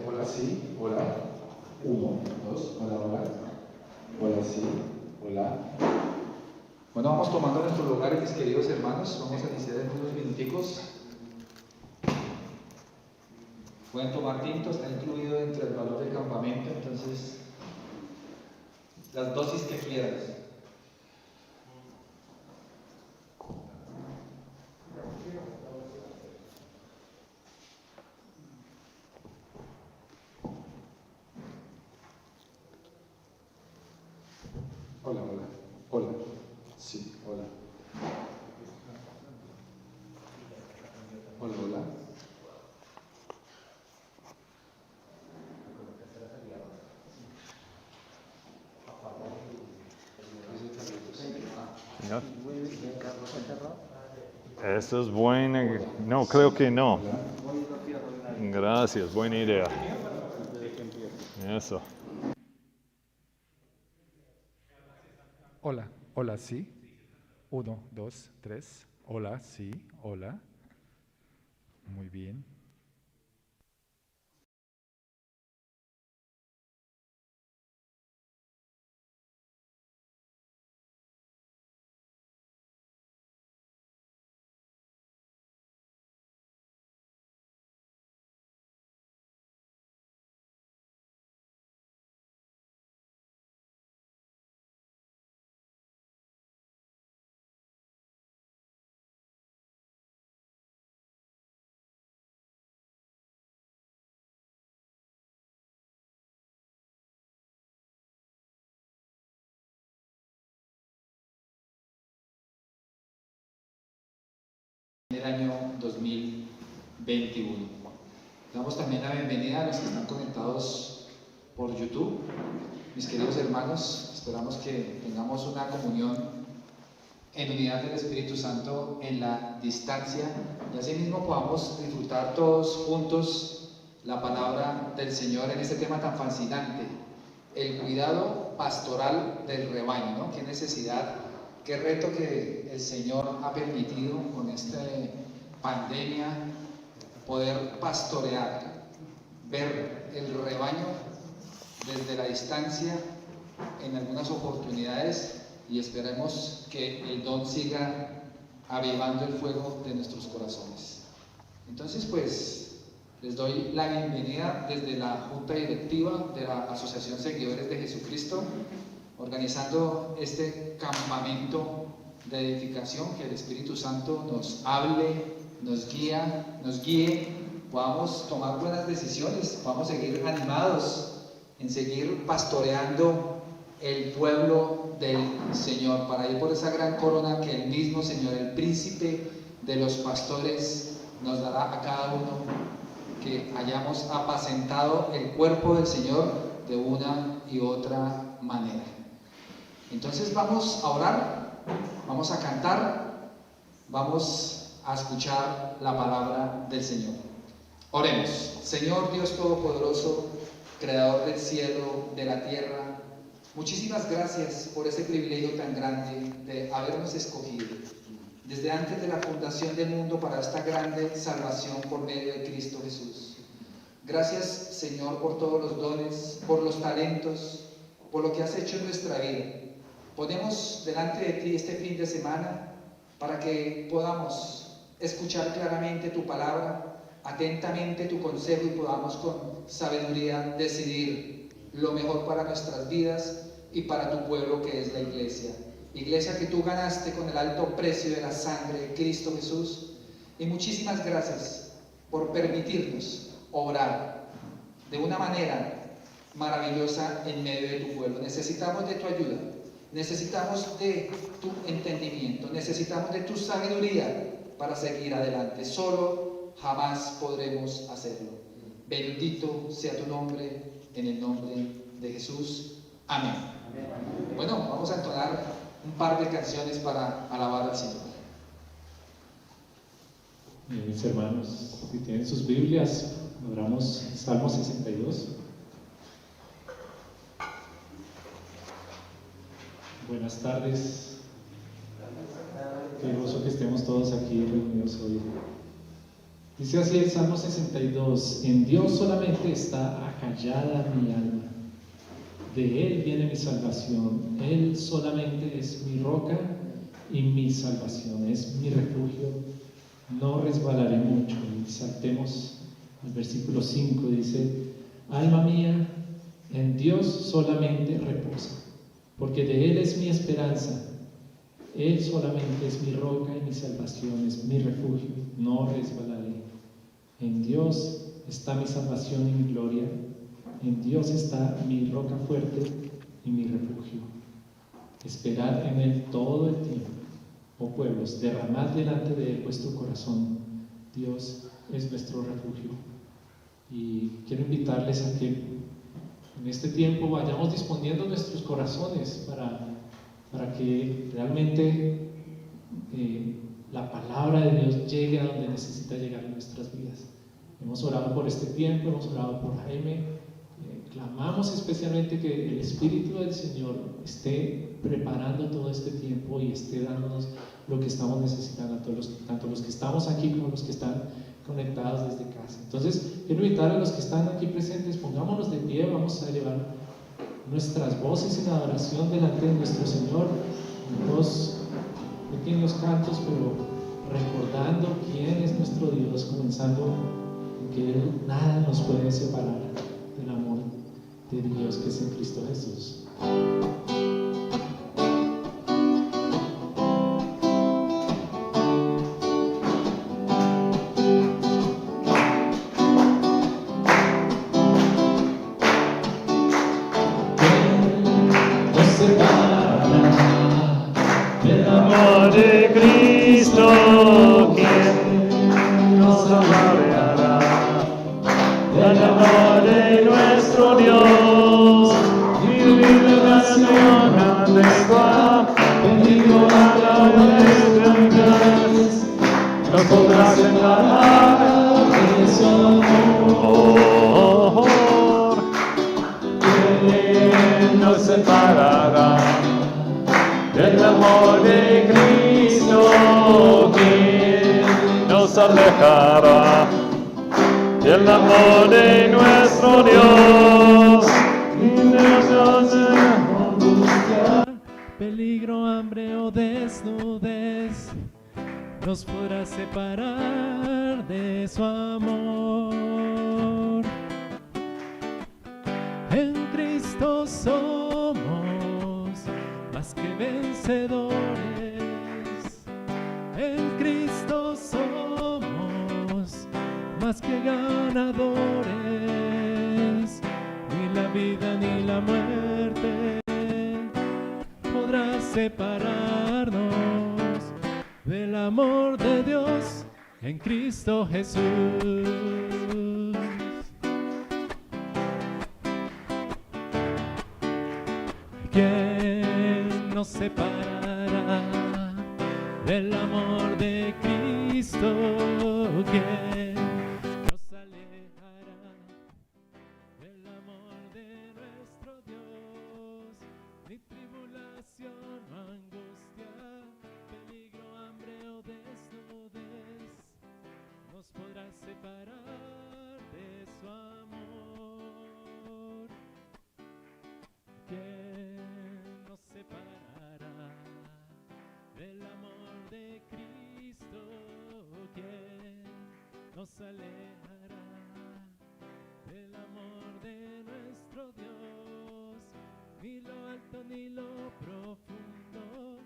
Hola, sí, hola. Uno, dos, hola, hola. Hola, sí, hola. Bueno, vamos tomando nuestros lugares, mis queridos hermanos. Vamos a iniciar en unos minuticos. Pueden tomar tinto, está incluido dentro del valor del campamento, entonces las dosis que quieran. Hola, hola, hola. Sí, hola. Hola, hola. No. Eso es buena. No, creo que no. Gracias, buena idea. Eso. Hola, hola, sí. Uno, dos, tres. Hola, sí, hola. Muy bien. En el año 2021. Damos también la bienvenida a los que están conectados por YouTube. Mis queridos hermanos, esperamos que tengamos una comunión en unidad del Espíritu Santo en la distancia y asimismo podamos disfrutar todos juntos la palabra del Señor en este tema tan fascinante, el cuidado pastoral del rebaño, ¿no? Qué necesidad, qué reto que el Señor ha permitido con esta pandemia poder pastorear, ver el rebaño desde la distancia en algunas oportunidades y esperemos que el don siga avivando el fuego de nuestros corazones. Entonces, pues, les doy la bienvenida desde la Junta Directiva de la Asociación Seguidores de Jesucristo, organizando este campamento de edificación, que el Espíritu Santo nos hable, nos guíe, podamos tomar buenas decisiones, podamos seguir animados en seguir pastoreando el pueblo del Señor, para ir por esa gran corona que el mismo Señor, el príncipe de los pastores, nos dará a cada uno, que hayamos apacentado el cuerpo del Señor de una y otra manera. Entonces vamos a orar, vamos a cantar, vamos a escuchar la palabra del Señor. Oremos. Señor Dios Todopoderoso, Creador del cielo, de la tierra, muchísimas gracias por ese privilegio tan grande de habernos escogido desde antes de la fundación del mundo para esta grande salvación por medio de Cristo Jesús. Gracias, Señor, por todos los dones, por los talentos, por lo que has hecho en nuestra vida. Ponemos delante de ti este fin de semana para que podamos escuchar claramente tu palabra, atentamente tu consejo y podamos con sabiduría decidir lo mejor para nuestras vidas y para tu pueblo que es la iglesia. Iglesia que tú ganaste con el alto precio de la sangre de Cristo Jesús. Y muchísimas gracias por permitirnos obrar de una manera maravillosa en medio de tu pueblo. Necesitamos de tu ayuda, necesitamos de tu entendimiento, necesitamos de tu sabiduría para seguir adelante. Solo jamás podremos hacerlo. Bendito sea tu nombre, en el nombre de Jesús. Amén. Bueno, vamos a entonar un par de canciones para alabar al Señor. Bien, mis hermanos, si tienen sus Biblias, abramos Salmo 62. Buenas tardes. Qué gozo que estemos todos aquí reunidos hoy. Dice así el Salmo 62: en Dios solamente está acallada mi alma, de Él viene mi salvación, Él solamente es mi roca y mi salvación, es mi refugio, no resbalaré mucho. Y saltemos al versículo 5, dice: alma mía, en Dios solamente reposa, porque de Él es mi esperanza, Él solamente es mi roca y mi salvación, es mi refugio, no resbalaré. En Dios está mi salvación y mi gloria, en Dios está mi roca fuerte y mi refugio. Esperad en Él todo el tiempo, oh pueblos, derramad delante de Él vuestro corazón. Dios es nuestro refugio. Y quiero invitarles a que en este tiempo vayamos disponiendo nuestros corazones para que realmente la palabra de Dios llegue a donde necesita llegar en nuestras vidas. Hemos orado por este tiempo, hemos orado por Jaime, clamamos especialmente que el Espíritu del Señor esté preparando todo este tiempo y esté dándonos lo que estamos necesitando, tanto los que estamos aquí como los que están conectados desde casa. Entonces, quiero invitar a los que están aquí presentes, pongámonos de pie, vamos a elevar nuestras voces en adoración delante de nuestro Señor, dos pequeños cantos, pero recordando quién es nuestro Dios, comenzando en que nada nos puede separar del amor de Dios que es en Cristo Jesús. De Cristo, quien nos alabará, del amor de nuestro Dios, y liberación adecua, bendigo a la eternidad, no podrás separar de su amor, quien nos separará del amor de Cristo, quien nos alejará del amor de nuestro Dios. Y nos angustia, peligro, hambre o desnudez, nos podrá separar de su amor. En Cristo somos más que vencedores, en Cristo somos más que ganadores, ni la vida ni la muerte podrá separarnos del amor de Dios en Cristo Jesús. ¿Quién nos separará del amor de Cristo? ¿Quién nos alejará del amor de nuestro Dios? Ni tribulación o angustia, peligro, hambre o desnudez nos podrá separar de su amor. ¿Quién nos separará del amor de Cristo? ¿Quién nos alejará del amor de nuestro Dios? Ni lo alto ni lo profundo,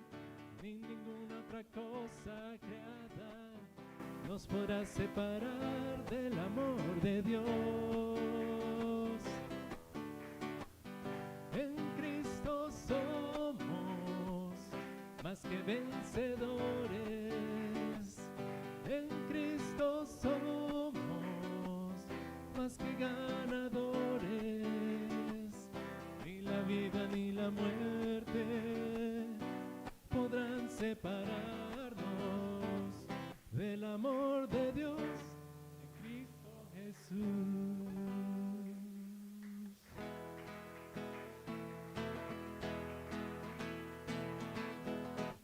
ni ninguna otra cosa creada nos podrá separar del amor de Dios. En Cristo somos más que vencedores, en Cristo somos más que ganadores, ni la vida ni la muerte podrán separarnos del amor de Dios en Cristo Jesús.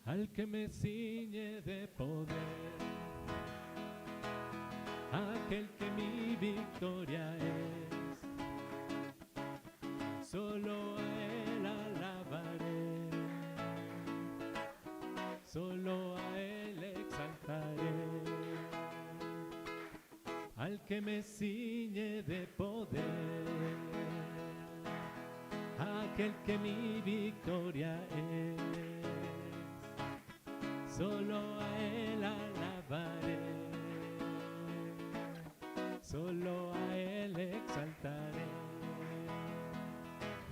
Al que me ciñe de poder, victoria es. Solo a Él alabaré, solo a Él exaltaré, al que me ciñe de poder, aquel que mi victoria es. Solo a Él alabaré, solo a Él exaltaré.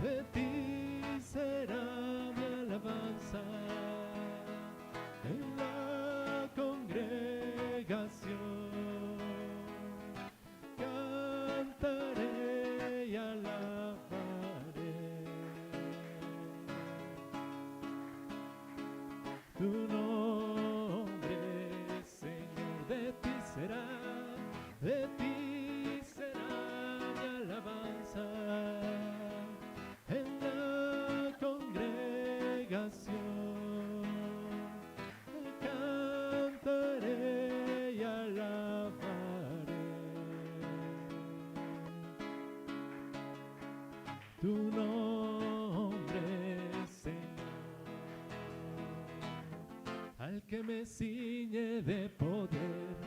De ti será mi alabanza en la congregación. Cantaré y alabaré tu nombre, Señor. De ti será mi alabanza en la congregación. Cantaré y alabaré tu nombre, Señor, al que me ciñe de poder,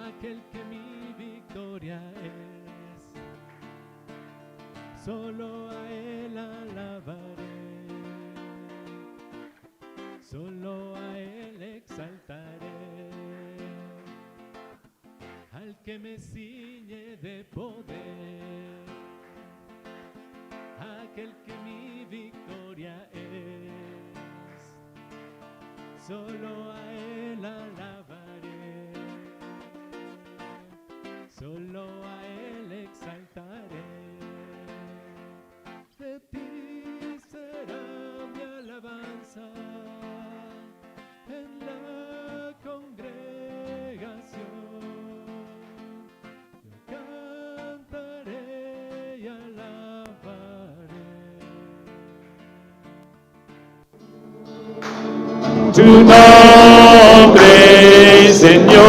aquel que mi victoria es. Solo a Él alabaré, solo a Él exaltaré, al que me ciñe de poder, aquel que mi victoria es. Solo a Él alabaré, solo a Él exaltaré. De ti será mi alabanza en la congregación. Yo cantaré y alabaré Tu nombre, Señor,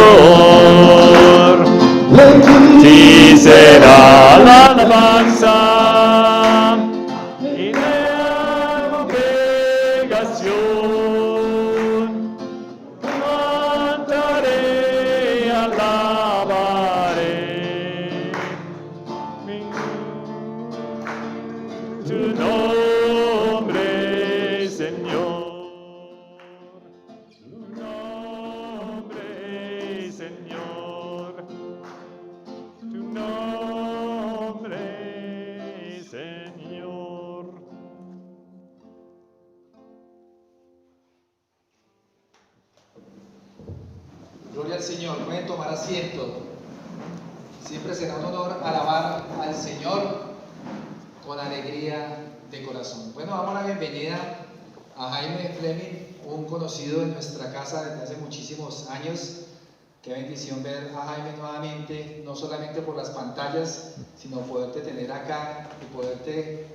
ti será la alabanza en la congregación. Cantaré y alabaré tu nombre, Señor. Tu nombre, Señor. Tu nombre, Señor. Gloria al Señor. Pueden tomar asiento. Siempre será un honor alabar al Señor con alegría de corazón. Bueno, damos la bienvenida a Jaime Fleming, un conocido de nuestra casa desde hace muchísimos años. Qué bendición ver a Jaime nuevamente, no solamente por las pantallas, sino poderte tener acá y poderte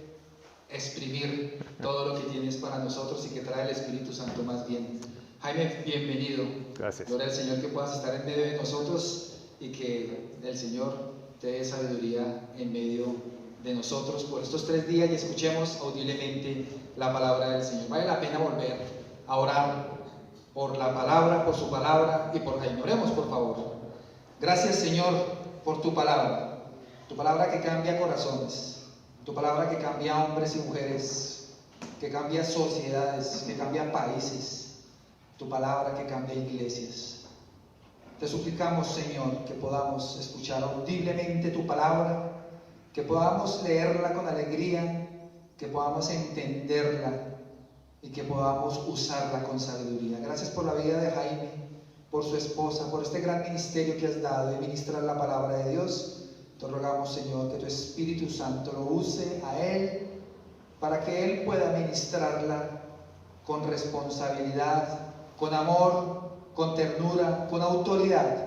exprimir todo lo que tienes para nosotros y que trae el Espíritu Santo más bien. Jaime, bienvenido. Gracias. Gloria al Señor que puedas estar en medio de nosotros y que el Señor te dé sabiduría en medio de nosotros por estos 3 días y escuchemos audiblemente la palabra del Señor. Vale la pena volver a orar por la palabra, por su palabra y por Jaime. Oremos, por favor. Gracias, Señor, por tu palabra que cambia corazones, tu palabra que cambia hombres y mujeres, que cambia sociedades, que cambia países, tu palabra que cambia iglesias. Te suplicamos, Señor, que podamos escuchar audiblemente tu palabra, que podamos leerla con alegría, que podamos entenderla y que podamos usarla con sabiduría. Gracias por la vida de Jaime, por su esposa, por este gran ministerio que has dado de ministrar la palabra de Dios. Te rogamos, Señor, que tu Espíritu Santo lo use a él para que él pueda ministrarla con responsabilidad, con amor, con ternura, con autoridad,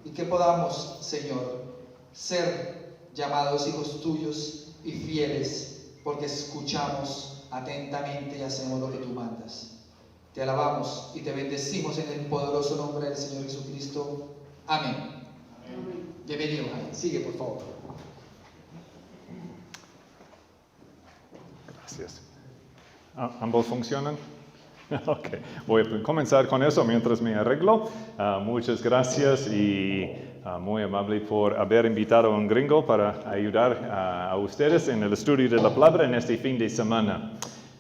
y que podamos, Señor, ser llamados hijos tuyos y fieles, porque escuchamos atentamente y hacemos lo que tú mandas. Te alabamos y te bendecimos en el poderoso nombre del Señor Jesucristo. Amén. Bienvenido, sigue por favor. Gracias. ¿Ambos funcionan? Ok, voy a comenzar con eso mientras me arreglo. Muchas gracias y muy amable por haber invitado a un gringo para ayudar a ustedes en el estudio de la palabra en este fin de semana.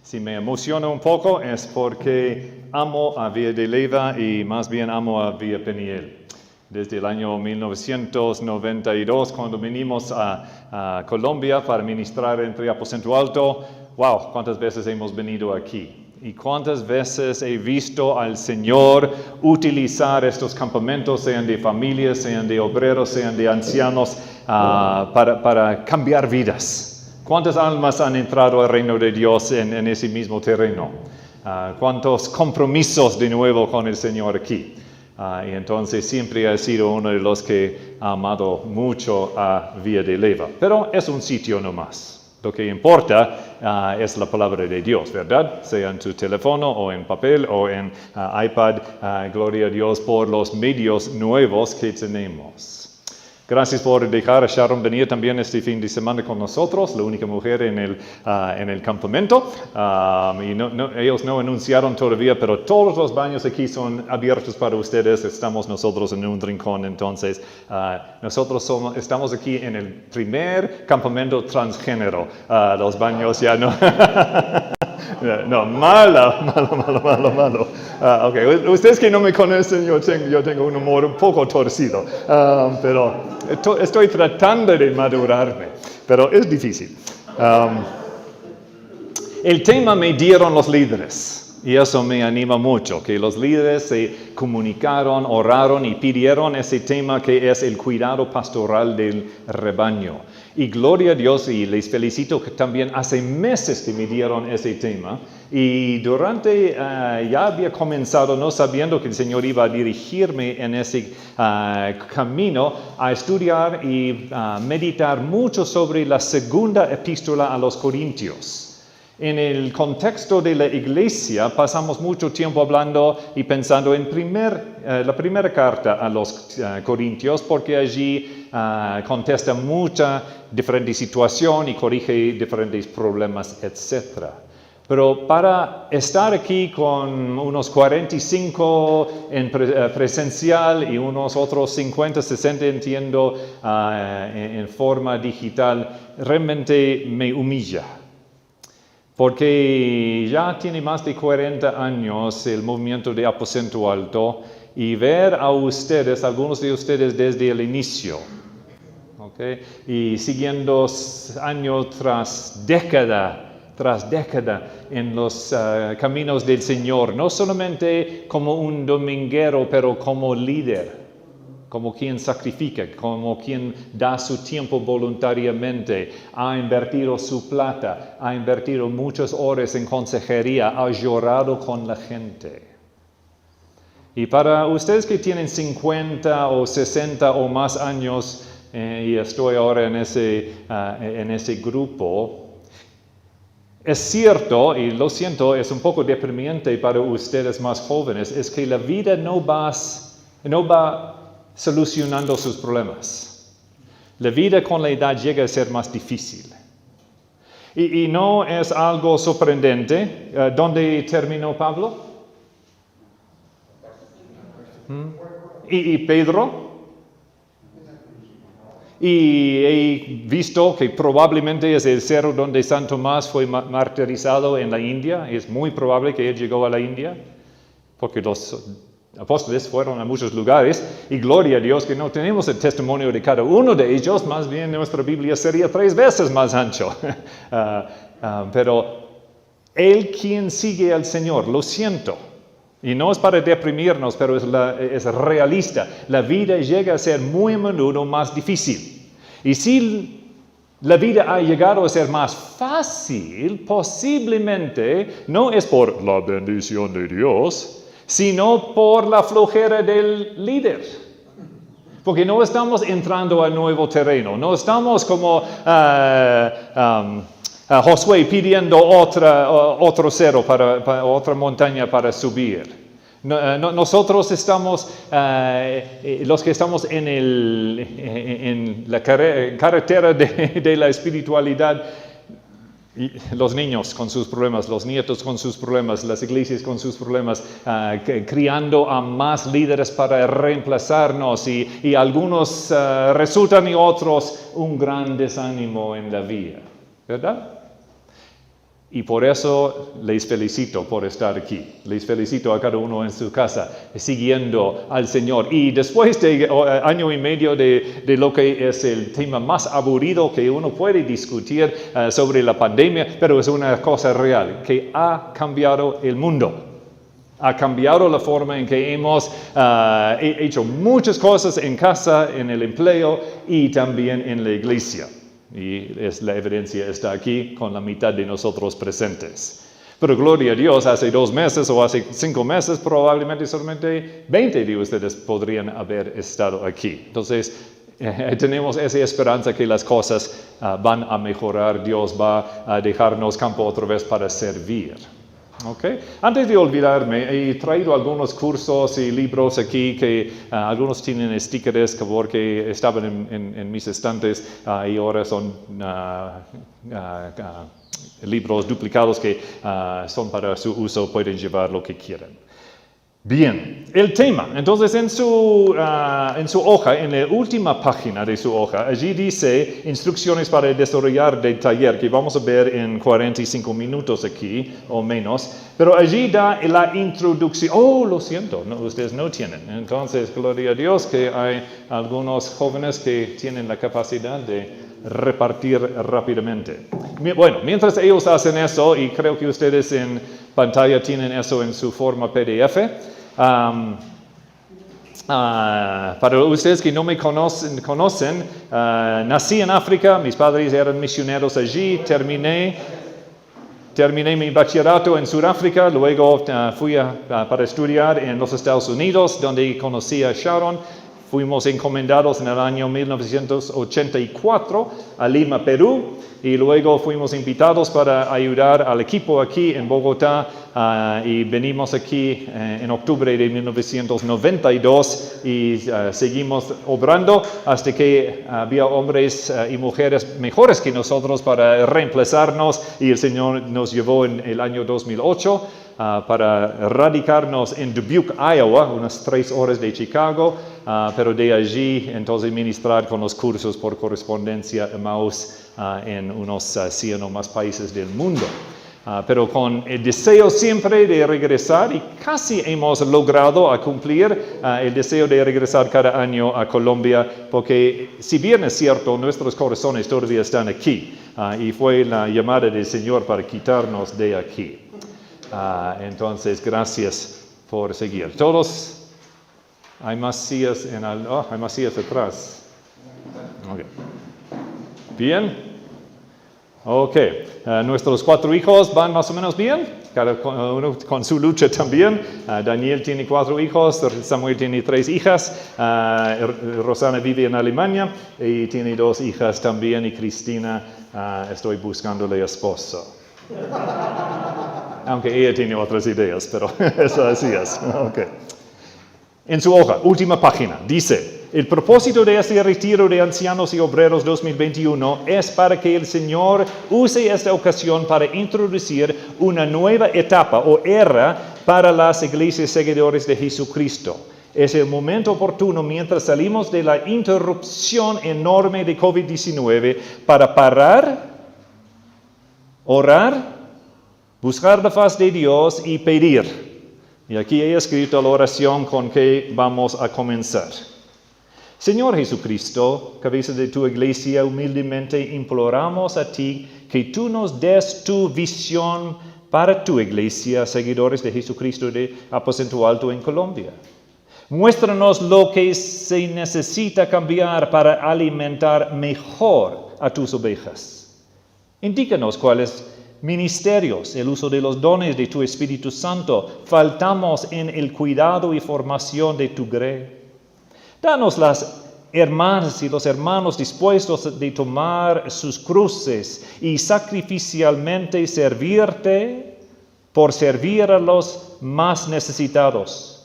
Si me emociona un poco es porque amo a Vía de Leyva y más bien amo a Vía Peniel. Desde el año 1992, cuando vinimos a Colombia para ministrar en Aposento Alto, wow, cuántas veces hemos venido aquí. Y cuántas veces he visto al Señor utilizar estos campamentos, sean de familias, sean de obreros, sean de ancianos, para cambiar vidas. ¿Cuántas almas han entrado al reino de Dios en ese mismo terreno? ¿Cuántos compromisos de nuevo con el Señor aquí? Y entonces siempre ha sido uno de los que ha amado mucho a Vía de Leyva. Pero es un sitio nomás. Lo que importa es la palabra de Dios, ¿verdad? Sea en tu teléfono o en papel o en iPad. Gloria a Dios por los medios nuevos que tenemos. Gracias por dejar a Sharon venir también este fin de semana con nosotros, la única mujer en el campamento. Ellos no anunciaron todavía, pero todos los baños aquí son abiertos para ustedes. Estamos nosotros en un rincón, entonces nosotros estamos aquí en el primer campamento transgénero. Los baños ya no... No, malo. Okay. Ustedes que no me conocen, yo tengo un humor un poco torcido, pero estoy tratando de madurarme, pero es difícil. El tema me dieron los líderes, y eso me anima mucho, que los líderes se comunicaron, oraron y pidieron ese tema que es el cuidado pastoral del rebaño. Y gloria a Dios, y les felicito que también hace meses que me dieron ese tema, y durante, ya había comenzado no sabiendo que el Señor iba a dirigirme en ese camino a estudiar y meditar mucho sobre la segunda epístola a los Corintios. En el contexto de la iglesia pasamos mucho tiempo hablando y pensando en la primera carta a los Corintios, porque allí contesta mucha diferente situación y corrige diferentes problemas, etc. Pero para estar aquí con unos 45 en presencial y unos otros 50, 60, entiendo, en forma digital, realmente me humilla. Porque ya tiene más de 40 años el movimiento de Aposento Alto y ver a ustedes, algunos de ustedes desde el inicio, ¿okay? Y siguiendo año tras década en los caminos del Señor, no solamente como un dominguero, pero como líder. Como quien sacrifica, como quien da su tiempo voluntariamente, ha invertido su plata, ha invertido muchas horas en consejería, ha llorado con la gente. Y para ustedes que tienen 50 o 60 o más años, y estoy ahora en ese grupo, es cierto, y lo siento, es un poco deprimente para ustedes más jóvenes, es que la vida no va solucionando sus problemas. La vida con la edad llega a ser más difícil. Y no es algo sorprendente. ¿Dónde terminó Pablo? ¿Y Pedro? Y he visto que probablemente es el cerro donde San Tomás fue martirizado en la India. Es muy probable que él llegó a la India, porque los apóstoles fueron a muchos lugares, y gloria a Dios que no tenemos el testimonio de cada uno de ellos, más bien nuestra Biblia sería 3 veces más ancho. Pero él quien sigue al Señor, lo siento, y no es para deprimirnos, pero es realista. La vida llega a ser muy a menudo más difícil. Y si la vida ha llegado a ser más fácil, posiblemente no es por la bendición de Dios, sino por la flojera del líder. Porque no estamos entrando a nuevo terreno, no estamos como Josué pidiendo otro cerro, otra montaña para subir. Nosotros estamos, los que estamos en la carretera de la espiritualidad, los niños con sus problemas, los nietos con sus problemas, las iglesias con sus problemas, criando a más líderes para reemplazarnos y algunos resultan y otros un gran desánimo en la vida, ¿verdad? Y por eso les felicito por estar aquí. Les felicito a cada uno en su casa, siguiendo al Señor. Y después de año y medio de lo que es el tema más aburrido que uno puede discutir sobre la pandemia, pero es una cosa real, que ha cambiado el mundo. Ha cambiado la forma en que hemos hecho muchas cosas en casa, en el empleo y también en la iglesia. Y la evidencia está aquí con la mitad de nosotros presentes. Pero gloria a Dios, hace 2 meses o hace 5 meses probablemente solamente 20 de ustedes podrían haber estado aquí. Entonces tenemos esa esperanza que las cosas van a mejorar, Dios va a dejarnos campo otra vez para servir. Okay. Antes de olvidarme, he traído algunos cursos y libros aquí que algunos tienen stickers porque estaban en mis estantes y ahora son libros duplicados que son para su uso, pueden llevar lo que quieran. Bien, el tema. Entonces en su hoja, en la última página de su hoja, allí dice instrucciones para desarrollar el taller, que vamos a ver en 45 minutos aquí o menos. Pero allí da la introducción. Oh, lo siento, no, ustedes no tienen. Entonces, gloria a Dios que hay algunos jóvenes que tienen la capacidad de repartir rápidamente. Bueno, mientras ellos hacen eso, y creo que ustedes en pantalla tienen eso en su forma PDF, para ustedes que no me conocen, nací en África, mis padres eran misioneros allí, terminé mi bachillerato en Sudáfrica, luego fui para estudiar en los Estados Unidos, donde conocí a Sharon. Fuimos encomendados en el año 1984 a Lima, Perú, y luego fuimos invitados para ayudar al equipo aquí en Bogotá y venimos aquí en octubre de 1992 y seguimos obrando hasta que había hombres y mujeres mejores que nosotros para reemplazarnos y el Señor nos llevó en el año 2008 para radicarnos en Dubuque, Iowa, unas 3 horas de Chicago, pero de allí entonces ministrar con los cursos por correspondencia Emmaus en unos 100 o más países del mundo. Pero con el deseo siempre de regresar, y casi hemos logrado cumplir el deseo de regresar cada año a Colombia, porque si bien es cierto, nuestros corazones todavía están aquí, y fue la llamada del Señor para quitarnos de aquí. Entonces, gracias por seguir. Todos, hay más sillas hay más sillas atrás. Okay. Bien. Ok. Nuestros 4 hijos van más o menos bien. Cada uno con su lucha también. Daniel tiene 4 hijos, Samuel tiene 3 hijas, Rosana vive en Alemania y tiene 2 hijas también, y Cristina estoy buscándole esposo. Aunque ella tiene otras ideas, pero eso así es. Okay. En su hoja, última página, dice: el propósito de este retiro de ancianos y obreros 2021 es para que el Señor use esta ocasión para introducir una nueva etapa o era para las iglesias seguidores de Jesucristo. Es el momento oportuno mientras salimos de la interrupción enorme de COVID-19 para parar, orar, buscar la faz de Dios y pedir. Y aquí he escrito la oración con que vamos a comenzar. Señor Jesucristo, cabeza de tu iglesia, humildemente imploramos a ti que tú nos des tu visión para tu iglesia, seguidores de Jesucristo de Aposento Alto en Colombia. Muéstranos lo que se necesita cambiar para alimentar mejor a tus ovejas. Indícanos cuáles ministerios, el uso de los dones de tu Espíritu Santo, faltamos en el cuidado y formación de tu grey. Danos las hermanas y los hermanos dispuestos de tomar sus cruces y sacrificialmente servirte por servir a los más necesitados.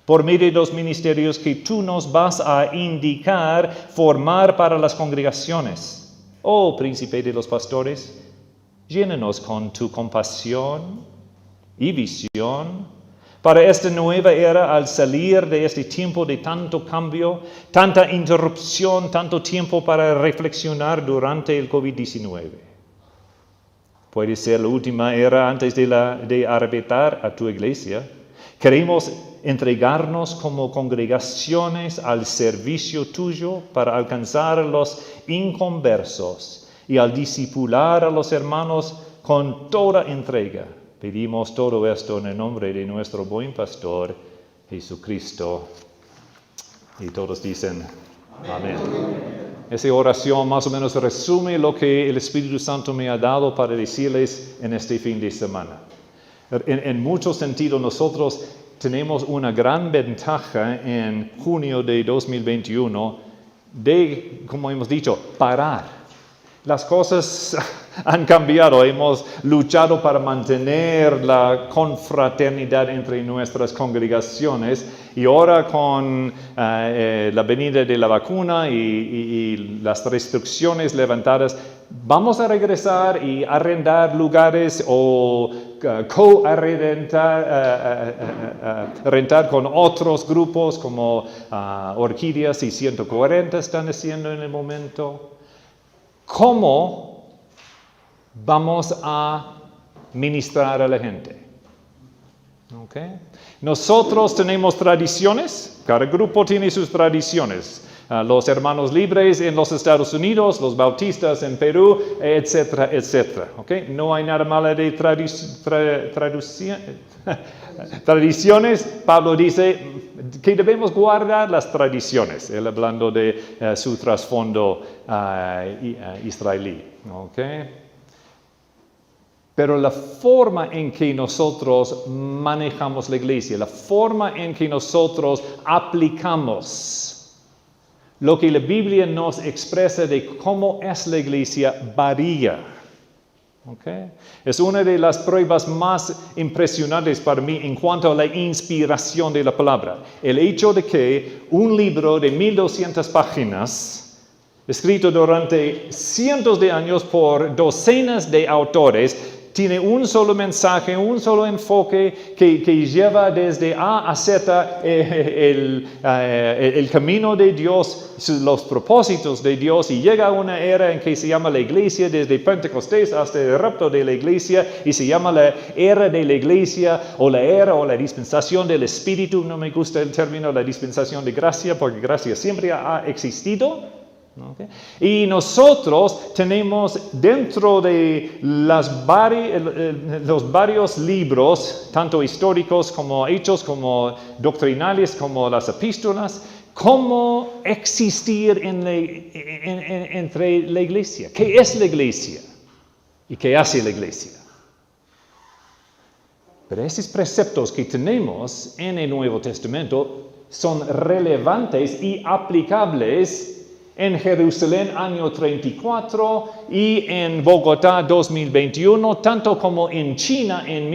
por medio de los ministerios que tú nos vas a indicar formar para las congregaciones. Oh, príncipe de los pastores, llénanos con tu compasión y visión para esta nueva era al salir de este tiempo de tanto cambio, tanta interrupción, tanto tiempo para reflexionar durante el COVID-19. Puede ser la última era antes de arrebatar a tu iglesia. Queremos entregarnos como congregaciones al servicio tuyo para alcanzar a los inconversos y al discipular a los hermanos con toda entrega. Pedimos todo esto en el nombre de nuestro buen pastor, Jesucristo. Y todos dicen, amén. Esa oración más o menos resume lo que el Espíritu Santo me ha dado para decirles en este fin de semana. En muchos sentidos nosotros tenemos una gran ventaja en junio de 2021 de, como hemos dicho, parar. Las cosas han cambiado, hemos luchado para mantener la confraternidad entre nuestras congregaciones y ahora con la venida de la vacuna y las restricciones levantadas, vamos a regresar y arrendar lugares o rentar con otros grupos como Orquídeas y 140 están haciendo en el momento. ¿Cómo vamos a ministrar a la gente? ¿Okay? Nosotros tenemos tradiciones, cada grupo tiene sus tradiciones. Los hermanos libres en los Estados Unidos, los bautistas en Perú, etcétera, etcétera. ¿Okay? No hay nada malo de tradiciones. Pablo dice que debemos guardar las tradiciones, él hablando de su trasfondo israelí. ¿Okay? Pero la forma en que nosotros manejamos la iglesia, la forma en que nosotros aplicamos lo que la Biblia nos expresa de cómo es la iglesia varía. ¿Okay? Es una de las pruebas más impresionantes para mí en cuanto a la inspiración de la palabra. El hecho de que un libro de 1200 páginas, escrito durante cientos de años por docenas de autores, tiene un solo mensaje, un solo enfoque que lleva desde A a Z el camino de Dios, los propósitos de Dios, y llega a una era en que se llama la iglesia desde Pentecostés hasta el rapto de la iglesia, y se llama la era de la iglesia o la era o la dispensación del Espíritu. No me gusta el término la dispensación de gracia, porque gracia siempre ha existido. Okay. Y nosotros tenemos dentro de los varios libros, tanto históricos como hechos, como doctrinales, como las epístolas, cómo existir entre la iglesia. ¿Qué es la iglesia? ¿Y qué hace la iglesia? Pero esos preceptos que tenemos en el Nuevo Testamento son relevantes y aplicables en Jerusalén año 34 y en Bogotá 2021, tanto como en China en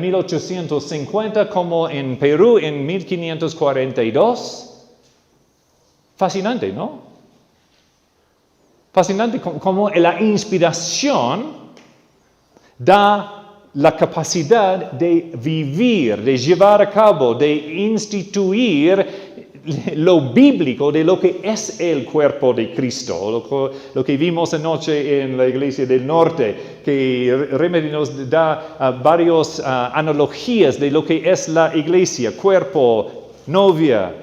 1850, como en Perú en 1542. Fascinante, ¿no? Fascinante como la inspiración da la capacidad de vivir, de llevar a cabo, de instituir lo bíblico de lo que es el cuerpo de Cristo, lo que vimos anoche en la iglesia del norte, que Remedy nos da varias analogías de lo que es la iglesia, cuerpo, novia,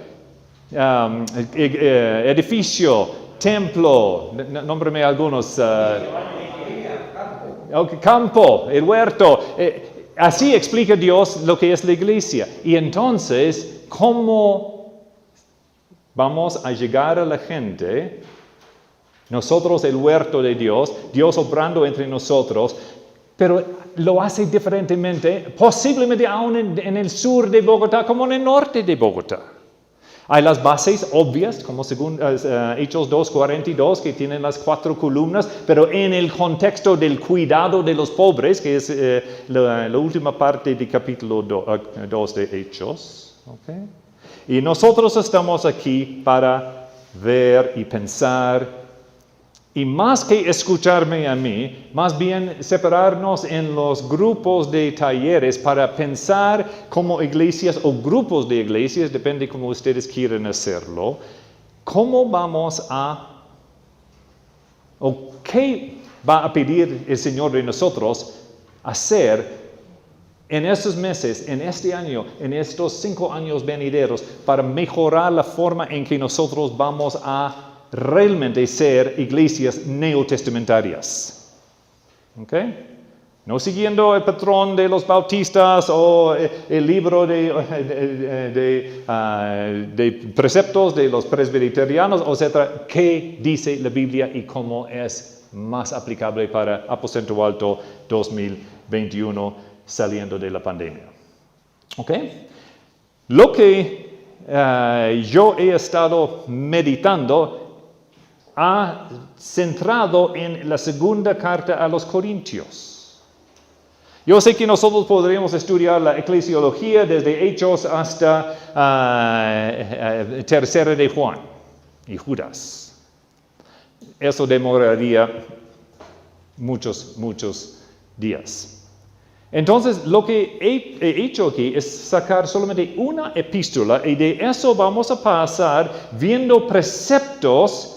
edificio, templo, nómbrame algunos, campo, el huerto. Así explica Dios lo que es la iglesia. Y entonces, ¿cómo vamos a llegar a la gente? Nosotros el huerto de Dios, Dios obrando entre nosotros, pero lo hace diferentemente, posiblemente aún en el sur de Bogotá como en el norte de Bogotá. Hay las bases obvias, como según Hechos 2:42, que tienen las 4 columnas, pero en el contexto del cuidado de los pobres, que es la última parte del capítulo 2 de Hechos. ¿Okay? Y nosotros estamos aquí para ver y pensar, y más que escucharme a mí, más bien separarnos en los grupos de talleres para pensar como iglesias o grupos de iglesias, depende cómo ustedes quieran hacerlo, cómo vamos a, o qué va a pedir el Señor de nosotros hacer en estos meses, en este año, en estos 5 años venideros, para mejorar la forma en que nosotros vamos a realmente ser iglesias neotestamentarias. ¿Ok? No siguiendo el patrón de los bautistas o el libro de preceptos de los presbiterianos, etc. ¿Qué dice la Biblia y cómo es más aplicable para Aposento Alto 2021 saliendo de la pandemia? ¿Ok? Lo que yo he estado meditando ha centrado en la segunda carta a los Corintios. Yo sé que nosotros podríamos estudiar la eclesiología desde Hechos hasta Tercera de Juan y Judas. Eso demoraría muchos días. Entonces, lo que he hecho aquí es sacar solamente una epístola y de eso vamos a pasar viendo preceptos.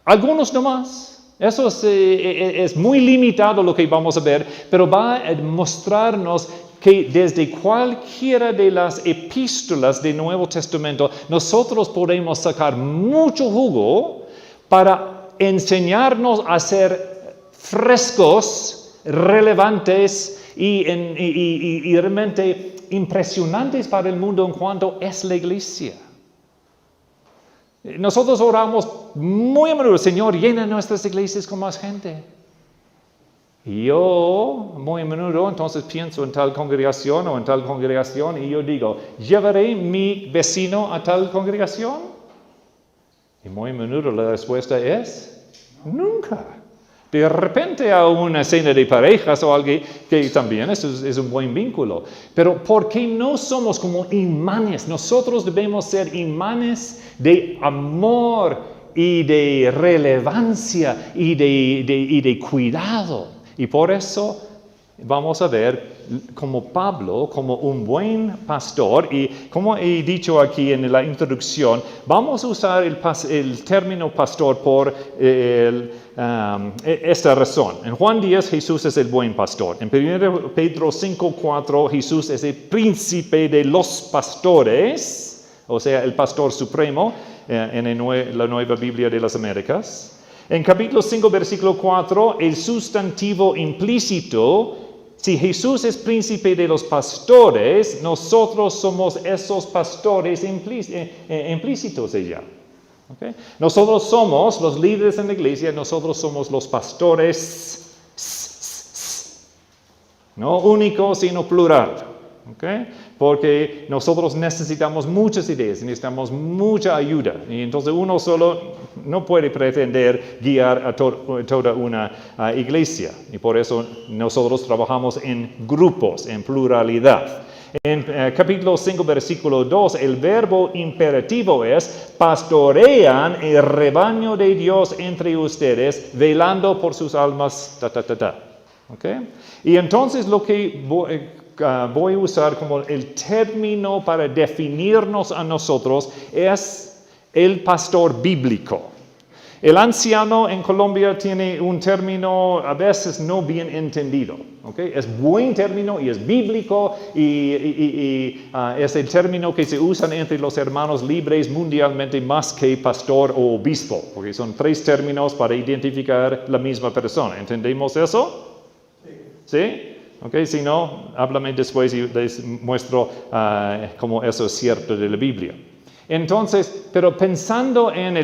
Algunos nomás. Eso es muy limitado lo que vamos a ver, pero va a mostrarnos que desde cualquiera de las epístolas del Nuevo Testamento nosotros podemos sacar mucho jugo para enseñarnos a ser frescos, relevantes y realmente impresionantes para el mundo en cuanto es la iglesia. Nosotros oramos muy a menudo, Señor, llena nuestras iglesias con más gente. Y yo muy a menudo entonces pienso en tal congregación o en tal congregación y yo digo, ¿llevaré mi vecino a tal congregación? Y muy a menudo la respuesta es, nunca. De repente a una cena de parejas o algo que también es un buen vínculo. Pero ¿por qué no somos como imanes? Nosotros debemos ser imanes de amor y de relevancia y de cuidado. Y por eso vamos a ver como Pablo, como un buen pastor, y como he dicho aquí en la introducción, vamos a usar el término pastor por esta razón. En Juan 10 Jesús es el buen pastor. En 1 Pedro 5:4 Jesús es el príncipe de los pastores, o sea, el pastor supremo en la Nueva Biblia de las Américas. En capítulo 5, versículo 4, el sustantivo implícito, si Jesús es príncipe de los pastores, nosotros somos esos pastores implícitos allá. ¿Okay? Nosotros somos los líderes en la iglesia, nosotros somos los pastores, no único, sino plural. ¿Okay? Porque nosotros necesitamos muchas ideas, necesitamos mucha ayuda. Y entonces uno solo no puede pretender guiar a toda una iglesia. Y por eso nosotros trabajamos en grupos, en pluralidad. En capítulo 5, versículo 2, el verbo imperativo es, pastorean el rebaño de Dios entre ustedes, velando por sus almas, ¿Okay? Y entonces lo que voy a usar como el término para definirnos a nosotros es el pastor bíblico. El anciano en Colombia tiene un término a veces no bien entendido. ¿Okay? Es buen término y es bíblico y es el término que se usa entre los hermanos libres mundialmente más que pastor o obispo, porque son 3 términos para identificar la misma persona. ¿Entendemos eso? ¿Sí? Okay, si no, háblame después y les muestro cómo eso es cierto de la Biblia. Entonces, pero pensando en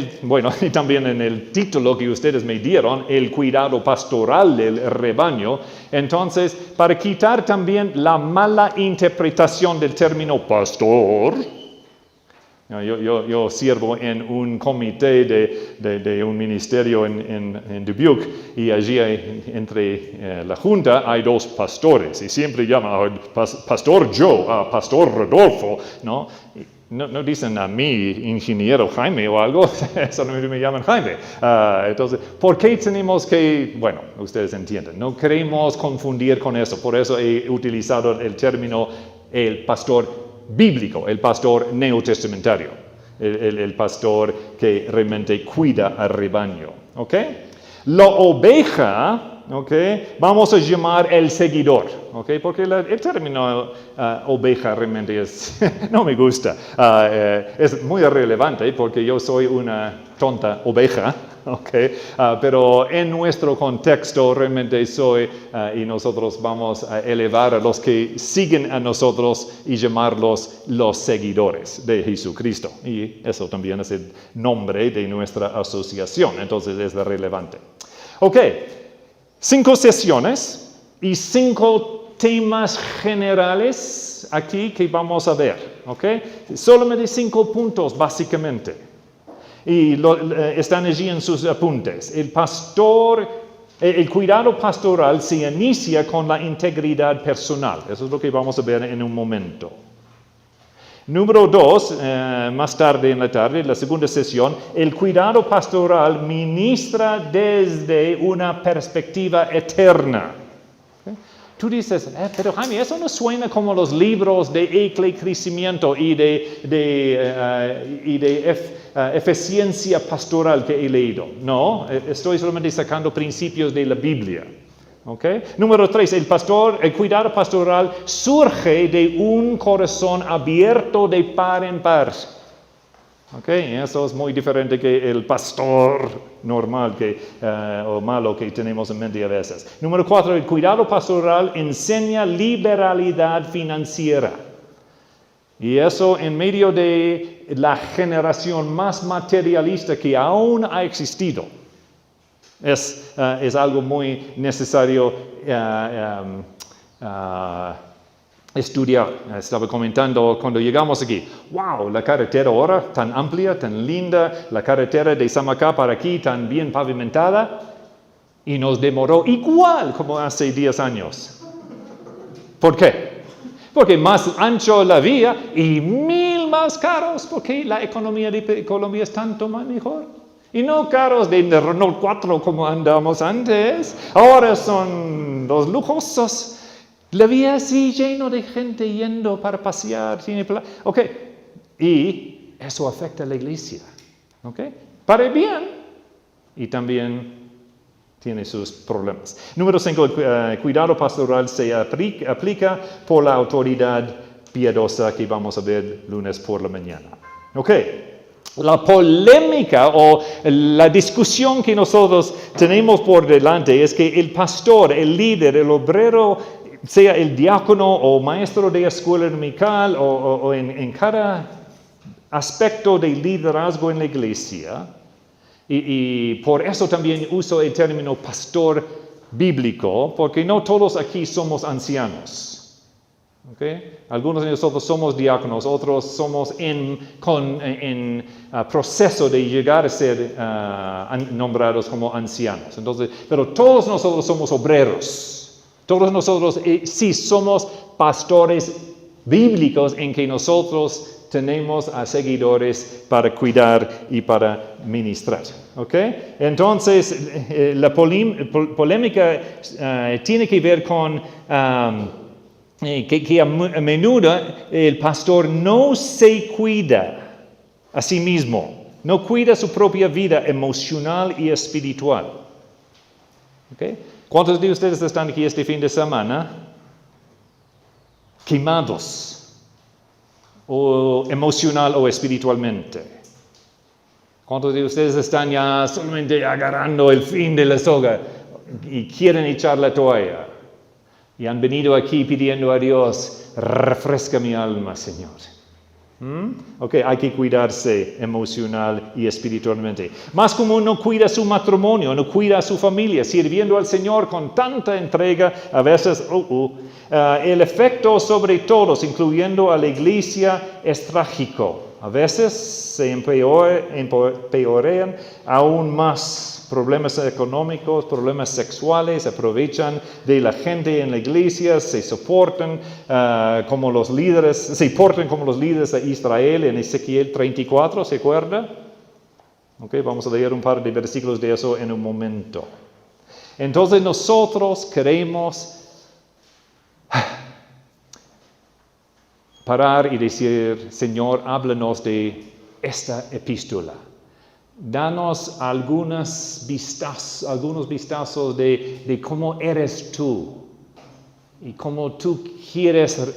y también en el título que ustedes me dieron, el cuidado pastoral del rebaño, entonces, para quitar también la mala interpretación del término pastor, yo sirvo en un comité de un ministerio en Dubuque y allí entre la junta hay 2 pastores y siempre llaman Pastor Joe, Pastor Rodolfo, ¿no? No dicen a mí, ingeniero Jaime o algo, solamente me llaman Jaime. Entonces, ¿por qué tenemos que, bueno, ustedes entienden, no queremos confundir con eso, por eso he utilizado el término el pastor bíblico, el pastor neotestamentario, el pastor que realmente cuida al rebaño, ¿ok? La oveja, ¿ok? Vamos a llamar el seguidor, ¿ok? Porque el término oveja realmente no me gusta. Es muy relevante porque yo soy una tonta oveja, ¿ok? Pero en nuestro contexto realmente soy, y nosotros vamos a elevar a los que siguen a nosotros y llamarlos los seguidores de Jesucristo. Y eso también es el nombre de nuestra asociación, entonces es relevante. Ok. 5 sesiones y 5 temas generales aquí que vamos a ver, ¿ok? Solamente 5 puntos básicamente. Y están allí en sus apuntes. El cuidado pastoral se inicia con la integridad personal. Eso es lo que vamos a ver en un momento. Número 2, más tarde en la tarde, la segunda sesión, el cuidado pastoral ministra desde una perspectiva eterna. ¿Okay? Tú dices, pero Jaime, eso no suena como los libros de crecimiento y de eficiencia pastoral que he leído. No, estoy solamente sacando principios de la Biblia. Okay. Número 3, el cuidado pastoral surge de un corazón abierto de par en par. Okay. Eso es muy diferente que el pastor normal o malo que tenemos en mente a veces. Número 4, el cuidado pastoral enseña liberalidad financiera. Y eso en medio de la generación más materialista que aún ha existido. Es algo muy necesario estudiar. Estaba comentando cuando llegamos aquí, wow, la carretera ahora tan amplia, tan linda, la carretera de Samacá para aquí tan bien pavimentada, y nos demoró igual como hace 10 años. ¿Por qué? Porque más ancho la vía y 1000 más caros, porque la economía de Colombia es tanto más mejor. Y no carros de Renault 4 como andamos antes. Ahora son los lujosos. La vía así lleno de gente yendo para pasear. Ok. Y eso afecta a la iglesia. Ok. Para el bien. Y también tiene sus problemas. Número 5. El cuidado pastoral se aplica por la autoridad piadosa que vamos a ver lunes por la mañana. Ok. La polémica o la discusión que nosotros tenemos por delante es que el pastor, el líder, el obrero, sea el diácono o maestro de escuela dominical o en cada aspecto de liderazgo en la iglesia, y por eso también uso el término pastor bíblico, porque no todos aquí somos ancianos. Okay. Algunos de nosotros somos diáconos, otros somos en proceso de llegar a ser nombrados como ancianos. Entonces, pero todos nosotros somos obreros. Todos nosotros sí somos pastores bíblicos en que nosotros tenemos a seguidores para cuidar y para ministrar. Okay. Entonces, la polémica tiene que ver con que a menudo el pastor no se cuida a sí mismo, no cuida su propia vida emocional y espiritual. ¿Okay? ¿Cuántos de ustedes están aquí este fin de semana quemados, o emocional o espiritualmente? ¿Cuántos de ustedes están ya solamente agarrando el fin de la soga y quieren echar la toalla? Y han venido aquí pidiendo a Dios, refresca mi alma, Señor. Ok, hay que cuidarse emocional y espiritualmente. Más como no cuida su matrimonio, no cuida a su familia, sirviendo al Señor con tanta entrega, a veces, el efecto sobre todos, incluyendo a la iglesia, es trágico. A veces se empeoran aún más. Problemas económicos, problemas sexuales, aprovechan de la gente en la iglesia, se portan como los líderes de Israel en Ezequiel 34, ¿se acuerda? Okay, vamos a leer un par de versículos de eso en un momento. Entonces nosotros queremos parar y decir, Señor, háblanos de esta epístola. Danos algunos vistazos de cómo eres tú y cómo tú quieres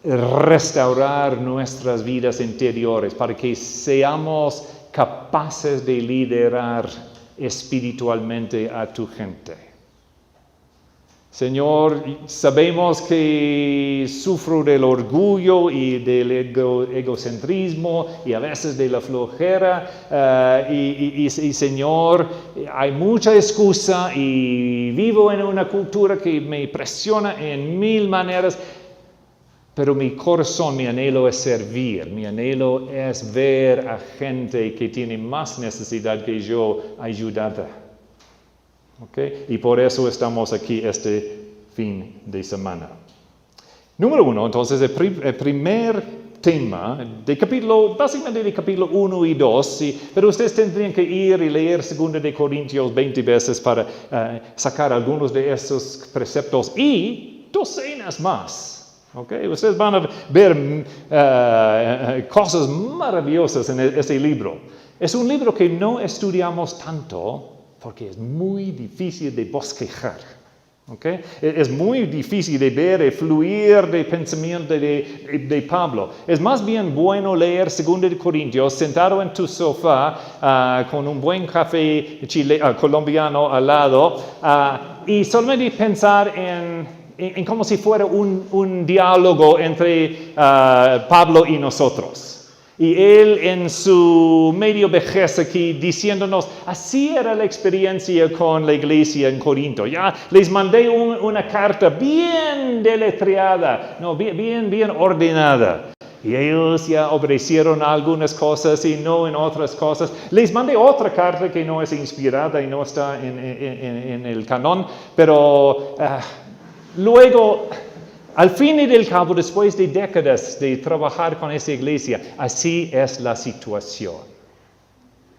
restaurar nuestras vidas interiores para que seamos capaces de liderar espiritualmente a tu gente. Señor, sabemos que sufro del orgullo y del egocentrismo y a veces de la flojera y Señor, hay mucha excusa y vivo en una cultura que me presiona en mil maneras, pero mi corazón, mi anhelo es servir, mi anhelo es ver a gente que tiene más necesidad que yo ayudada. Okay? Y por eso estamos aquí este fin de semana. Número 1, entonces, el primer tema básicamente de capítulo 1 y 2, pero ustedes tendrían que ir y leer 2 de Corintios 20 veces para sacar algunos de esos preceptos y docenas más. Okay? Ustedes van a ver cosas maravillosas en este libro. Es un libro que no estudiamos tanto, porque es muy difícil de bosquejar. ¿Okay? Es muy difícil de ver el fluir de pensamiento de Pablo. Es más bien bueno leer 2 de Corintios sentado en tu sofá con un buen café colombiano al lado y solamente pensar en como si fuera un diálogo entre Pablo y nosotros. Y él en su medio vejez aquí diciéndonos, así era la experiencia con la iglesia en Corinto. Ya les mandé una carta bien deletreada, bien ordenada. Y ellos ya obedecieron algunas cosas y no en otras cosas. Les mandé otra carta que no es inspirada y no está en el canon, pero luego... Al fin y del cabo, después de décadas de trabajar con esta iglesia, así es la situación.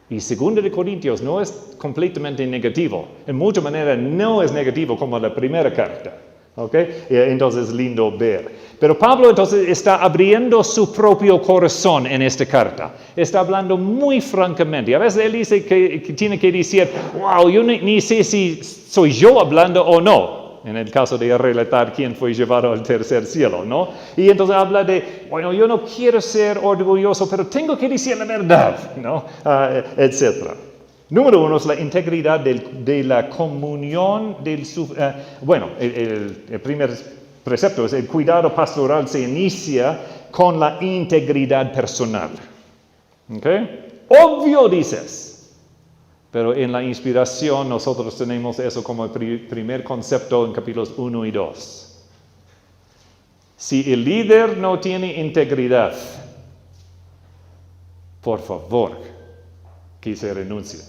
Y 2 de Corintios no es completamente negativo. En muchas maneras no es negativo como la primera carta. ¿Okay? Entonces es lindo ver. Pero Pablo entonces está abriendo su propio corazón en esta carta. Está hablando muy francamente. A veces él dice que tiene que decir, wow, yo ni sé si soy yo hablando o no. En el caso de relatar quién fue llevado al tercer cielo, ¿no? Y entonces habla de, bueno, yo no quiero ser orgulloso, pero tengo que decir la verdad, ¿no? Etcétera. Número 1 es la integridad de la comunión el primer precepto es el cuidado pastoral se inicia con la integridad personal. ¿Okay? Obvio dices. Pero en la inspiración nosotros tenemos eso como el primer concepto en capítulos 1 y 2. Si el líder no tiene integridad, por favor, que se renuncie.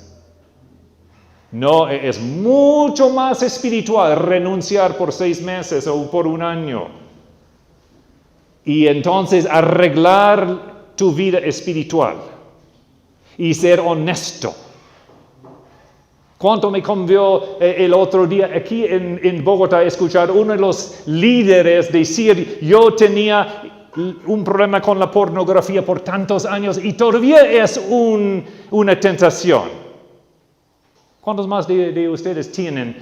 No, es mucho más espiritual renunciar por 6 meses o por 1 año. Y entonces arreglar tu vida espiritual y ser honesto. ¿Cuánto me conmovió el otro día aquí en Bogotá escuchar uno de los líderes decir, yo tenía un problema con la pornografía por tantos años y todavía es una tentación? ¿Cuántos más de ustedes tienen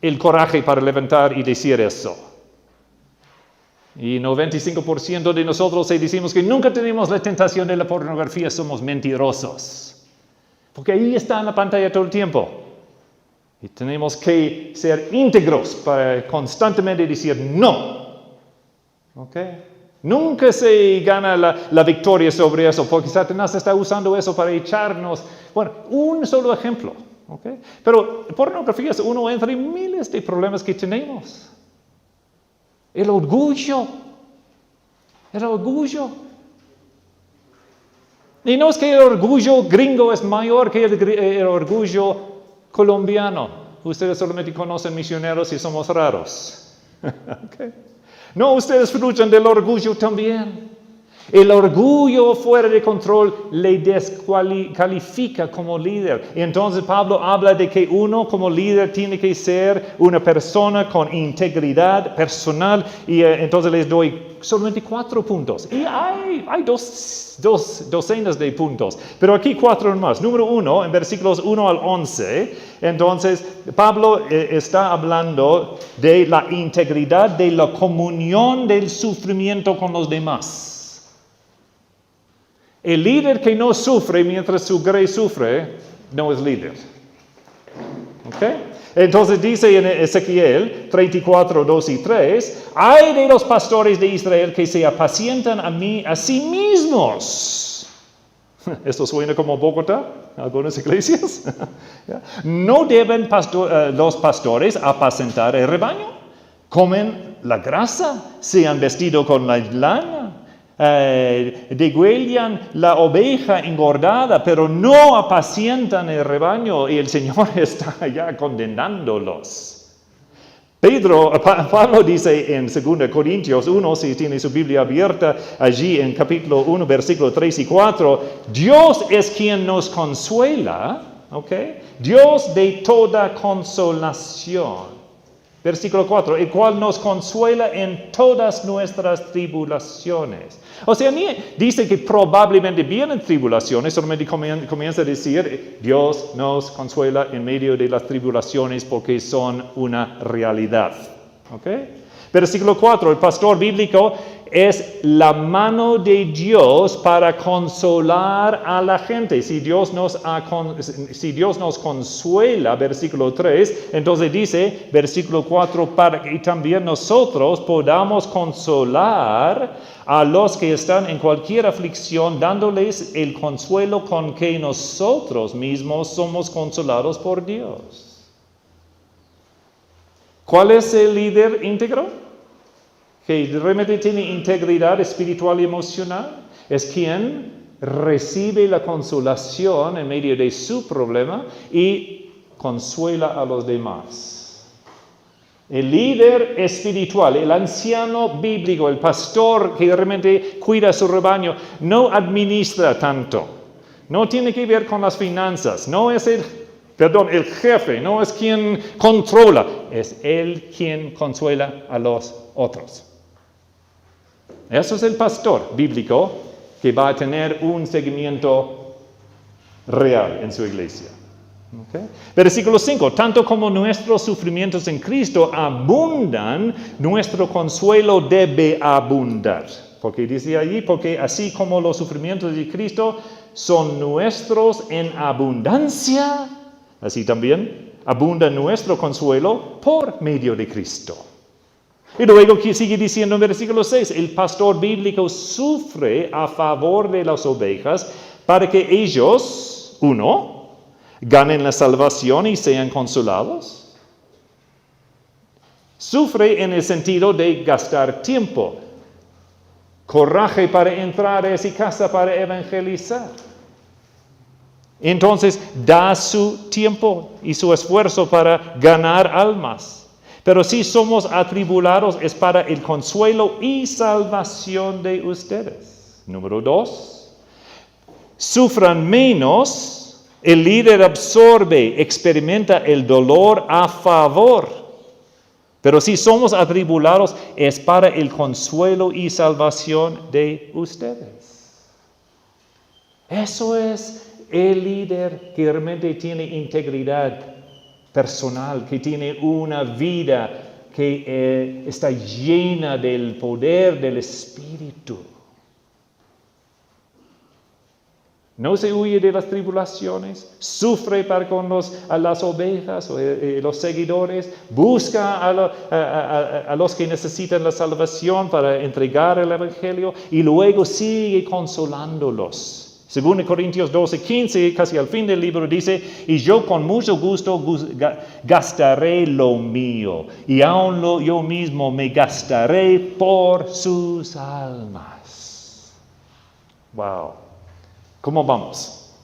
el coraje para levantar y decir eso? Y 95% de nosotros si decimos que nunca tenemos la tentación de la pornografía somos mentirosos. Porque ahí está en la pantalla todo el tiempo. Y tenemos que ser íntegros para constantemente decir no. ¿Ok? Nunca se gana la victoria sobre eso, porque Satanás está usando eso para echarnos. Bueno, un solo ejemplo. ¿Ok? Pero pornografía es uno entre miles de problemas que tenemos. El orgullo. El orgullo. Y no es que el orgullo gringo es mayor que el orgullo colombiano. Ustedes solamente conocen misioneros y somos raros. Okay. No, ustedes luchan del orgullo también. El orgullo fuera de control le descalifica como líder. Y entonces Pablo habla de que uno como líder tiene que ser una persona con integridad personal. Y entonces les doy solamente 4 puntos. Y hay dos docenas de puntos. Pero aquí 4 más. Número 1, en versículos 1 al 11. Entonces Pablo está hablando de la integridad de la comunión del sufrimiento con los demás. El líder que no sufre mientras su grey sufre, no es líder. ¿Ok? Entonces dice en Ezequiel 34, 2 y 3, hay de los pastores de Israel que se apacientan a sí mismos. ¿Esto suena como Bogotá? ¿Algunas iglesias? ¿No deben los pastores apacentar el rebaño? Comen la grasa, se han vestido con la lana. Degüellan la oveja engordada, pero no apacientan el rebaño, y el Señor está ya condenándolos. Pablo dice en 2 Corintios 1, si tiene su Biblia abierta, allí en capítulo 1, versículo 3 y 4, Dios es quien nos consuela, ¿ok? Dios de toda consolación. Versículo 4, el cual nos consuela en todas nuestras tribulaciones. O sea, dice que probablemente vienen tribulaciones, solamente comienza a decir, Dios nos consuela en medio de las tribulaciones porque son una realidad. ¿Ok? Versículo 4, el pastor bíblico es la mano de Dios para consolar a la gente. Si Dios nos consuela, versículo 3, entonces dice, versículo 4, para que también nosotros podamos consolar a los que están en cualquier aflicción, dándoles el consuelo con que nosotros mismos somos consolados por Dios. ¿Cuál es el líder íntegro? Que realmente tiene integridad espiritual y emocional, es quien recibe la consolación en medio de su problema y consuela a los demás. El líder espiritual, el anciano bíblico, el pastor que realmente cuida su rebaño, no administra tanto, no tiene que ver con las finanzas, no es el jefe, no es quien controla, es él quien consuela a los otros. Eso es el pastor bíblico que va a tener un seguimiento real en su iglesia. ¿Okay? Versículo 5, tanto como nuestros sufrimientos en Cristo abundan, nuestro consuelo debe abundar. Porque dice allí, porque así como los sufrimientos de Cristo son nuestros en abundancia, así también abunda nuestro consuelo por medio de Cristo. Y luego sigue diciendo en versículo 6, el pastor bíblico sufre a favor de las ovejas para que ellos, 1, ganen la salvación y sean consolados. Sufre en el sentido de gastar tiempo, coraje para entrar a esa casa para evangelizar. Entonces da su tiempo y su esfuerzo para ganar almas. Pero si somos atribulados es para el consuelo y salvación de ustedes. Número 2, sufran menos, el líder absorbe, experimenta el dolor a favor. Pero si somos atribulados es para el consuelo y salvación de ustedes. Eso es el líder que realmente tiene integridad personal, que tiene una vida que está llena del poder del Espíritu. No se huye de las tribulaciones, sufre con las ovejas o los seguidores, busca a los que necesitan la salvación para entregar el Evangelio y luego sigue consolándolos. 2 Corintios 12:15, casi al fin del libro, dice, y yo con mucho gusto gastaré lo mío, y aún yo mismo me gastaré por sus almas. Wow. ¿Cómo vamos?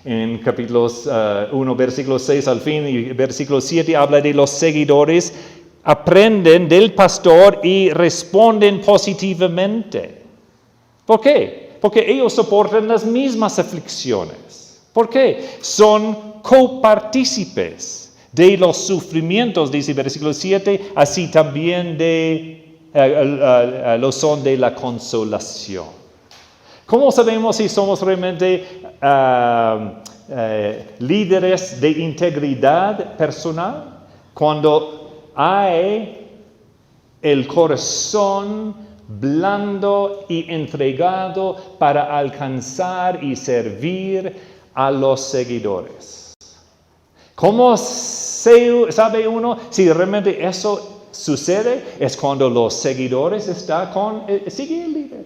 En capítulos 1, versículo 6 al fin y versículo 7 habla de los seguidores, aprenden del pastor y responden positivamente. ¿Por qué? Porque ellos soportan las mismas aflicciones. ¿Por qué? Son copartícipes de los sufrimientos, dice versículo 7, así también lo son de la consolación. ¿Cómo sabemos si somos realmente líderes de integridad personal? Cuando hay el corazón blando y entregado para alcanzar y servir a los seguidores. ¿Cómo sabe uno si realmente eso sucede? Es cuando los seguidores siguen el líder.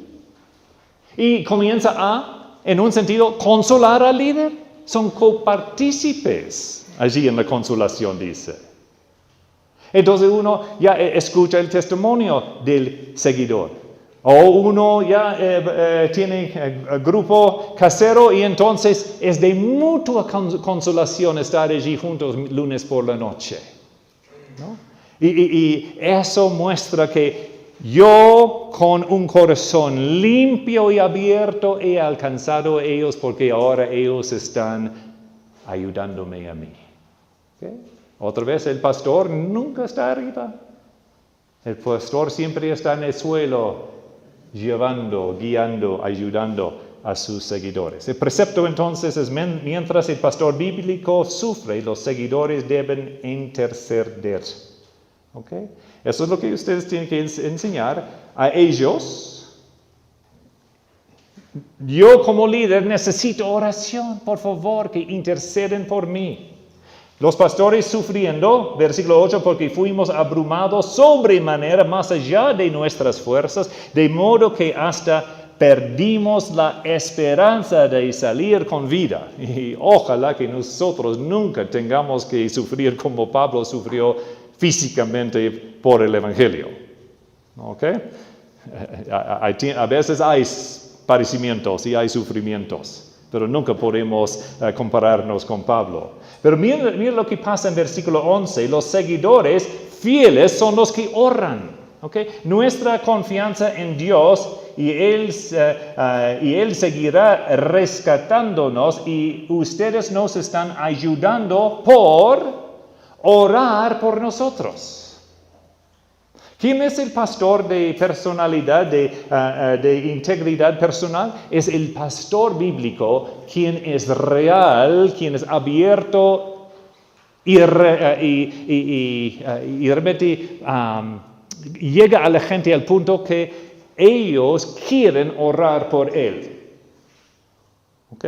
Y comienza en un sentido, consolar al líder. Son copartícipes allí en la consolación, dice. Entonces uno ya escucha el testimonio del seguidor. O uno ya tiene grupo casero y entonces es de mutua consolación estar allí juntos lunes por la noche, ¿no? Y eso muestra que yo con un corazón limpio y abierto he alcanzado a ellos porque ahora ellos están ayudándome a mí. ¿Okay? Otra vez, el pastor nunca está arriba. El pastor siempre está en el suelo, llevando, guiando, ayudando a sus seguidores. El precepto entonces es, mientras el pastor bíblico sufre, los seguidores deben interceder. ¿Okay? Eso es lo que ustedes tienen que enseñar a ellos. Yo como líder necesito oración, por favor, que interceden por mí. Los pastores sufriendo, versículo 8, porque fuimos abrumados sobremanera más allá de nuestras fuerzas, de modo que hasta perdimos la esperanza de salir con vida. Y ojalá que nosotros nunca tengamos que sufrir como Pablo sufrió físicamente por el Evangelio. ¿Ok? A veces hay padecimientos y hay sufrimientos, pero nunca podemos compararnos con Pablo. Pero mira lo que pasa en versículo 11. Los seguidores fieles son los que oran. ¿Okay? Nuestra confianza en Dios y Él seguirá rescatándonos y ustedes nos están ayudando por orar por nosotros. ¿Quién es el pastor de personalidad, de integridad personal? Es el pastor bíblico, quien es real, quien es abierto y realmente llega a la gente al punto que ellos quieren orar por él. ¿Ok?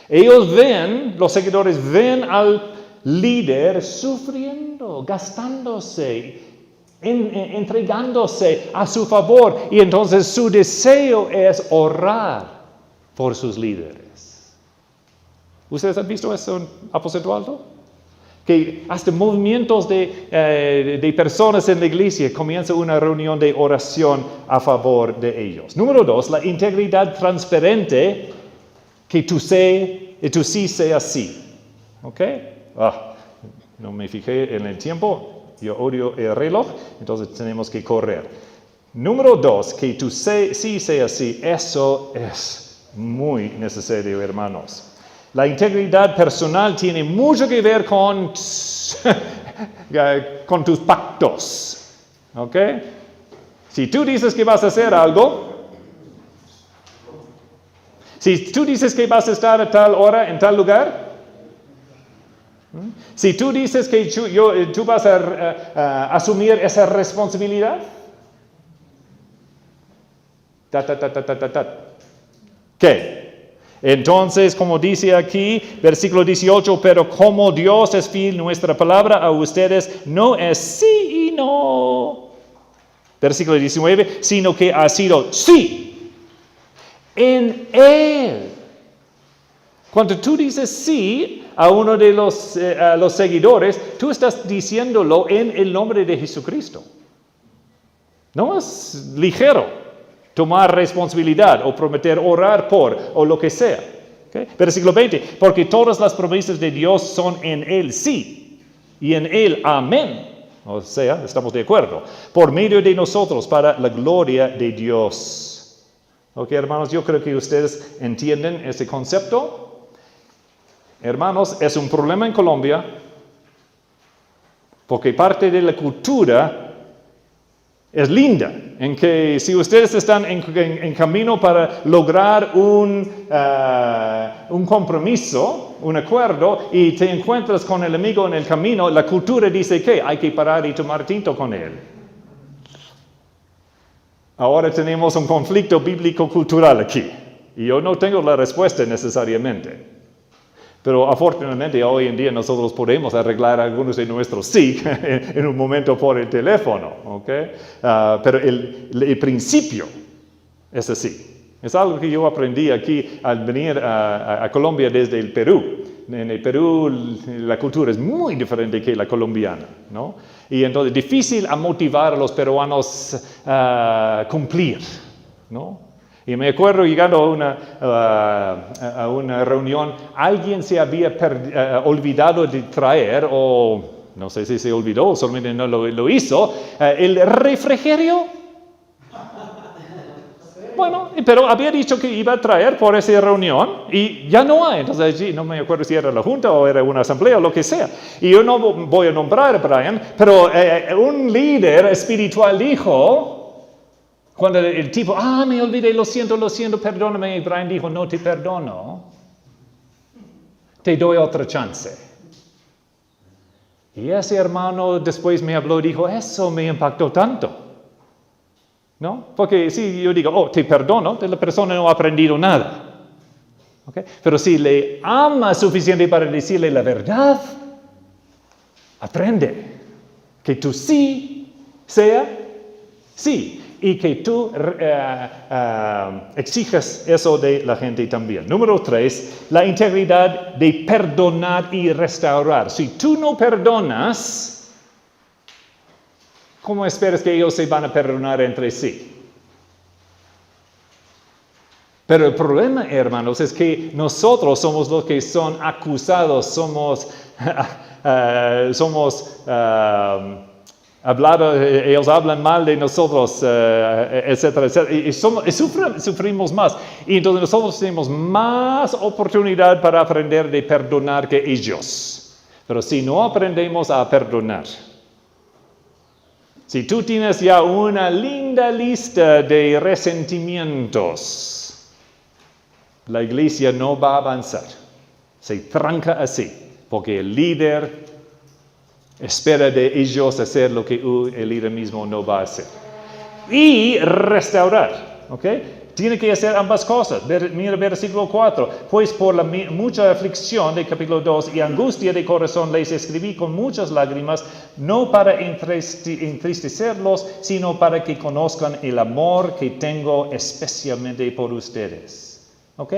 Ellos ven, los seguidores ven al líder sufriendo, gastándose, entregándose a su favor, y entonces su deseo es orar por sus líderes. ¿Ustedes han visto eso en Aposento Alto? Que hasta movimientos de personas en la iglesia comienza una reunión de oración a favor de ellos. Número 2, la integridad transparente, que tú sí seas sí. ¿Ok? No me fijé en el tiempo. Yo odio el reloj, entonces tenemos que correr. Número 2, que tú sí seas sí. Eso es muy necesario, hermanos. La integridad personal tiene mucho que ver con tus pactos. ¿Ok? Si tú dices que vas a hacer algo, si tú dices que vas a estar a tal hora en tal lugar, si tú dices que tú vas a asumir esa responsabilidad, ¿qué? Entonces, como dice aquí, versículo 18, pero como Dios es fiel, nuestra palabra a ustedes no es sí y no. Versículo 19, sino que ha sido sí en Él. Cuando tú dices sí a uno de los seguidores, tú estás diciéndolo en el nombre de Jesucristo. No es ligero. tomar responsabilidad o prometer orar por o lo que sea. ¿Okay? Versículo 20, porque todas las promesas de Dios son en Él sí y en Él amén. O sea, estamos de acuerdo. Por medio de nosotros para la gloria de Dios. Ok, hermanos, yo creo que ustedes entienden ese concepto. Hermanos, es un problema en Colombia porque parte de la cultura es linda, en que si ustedes están en camino para lograr un compromiso, un acuerdo, y te encuentras con el amigo en el camino, la cultura dice que hay que parar y tomar tinto con él. Ahora tenemos un conflicto bíblico-cultural aquí, y yo no tengo la respuesta necesariamente. Pero afortunadamente hoy en día nosotros podemos arreglar algunos de nuestros sí en un momento por el teléfono, ¿ok? Pero el principio es así. Es algo que yo aprendí aquí al venir a Colombia desde el Perú. En el Perú la cultura es muy diferente que la colombiana, ¿no? Y entonces es difícil a motivar a los peruanos a cumplir, ¿no? Y me acuerdo llegando a una reunión, alguien se había olvidado de traer, o no sé si se olvidó, o solamente no lo hizo, el refrigerio. Bueno, pero había dicho que iba a traer por esa reunión y ya no hay. Entonces, no me acuerdo si era la junta o era una asamblea o lo que sea. Y yo no voy a nombrar a Brian, pero un líder espiritual dijo... Cuando el tipo, me olvidé, lo siento, perdóname. Y Brian dijo, no te perdono, te doy otra chance. Y ese hermano después me habló y dijo, eso me impactó tanto. ¿No? Porque si yo digo, te perdono, la persona no ha aprendido nada. ¿Okay? Pero si le ama suficiente para decirle la verdad, aprende que tu sí sea sí. Y que tú exijas eso de la gente también. Número 3, la integridad de perdonar y restaurar. Si tú no perdonas, ¿cómo esperas que ellos se van a perdonar entre sí? Pero el problema, hermanos, es que nosotros somos los que son acusados, ellos hablan mal de nosotros, etcétera, etcétera. Y sufrimos más. Y entonces nosotros tenemos más oportunidad para aprender de perdonar que ellos. Pero si no aprendemos a perdonar, si tú tienes ya una linda lista de resentimientos, la iglesia no va a avanzar. Se tranca así, porque el líder espera de ellos hacer lo que el líder mismo no va a hacer. Y restaurar, ¿ok? Tiene que hacer ambas cosas. Mira versículo 4. Pues por la mucha aflicción de capítulo 2 y angustia de corazón les escribí con muchas lágrimas, no para entristecerlos, sino para que conozcan el amor que tengo especialmente por ustedes. ¿Ok?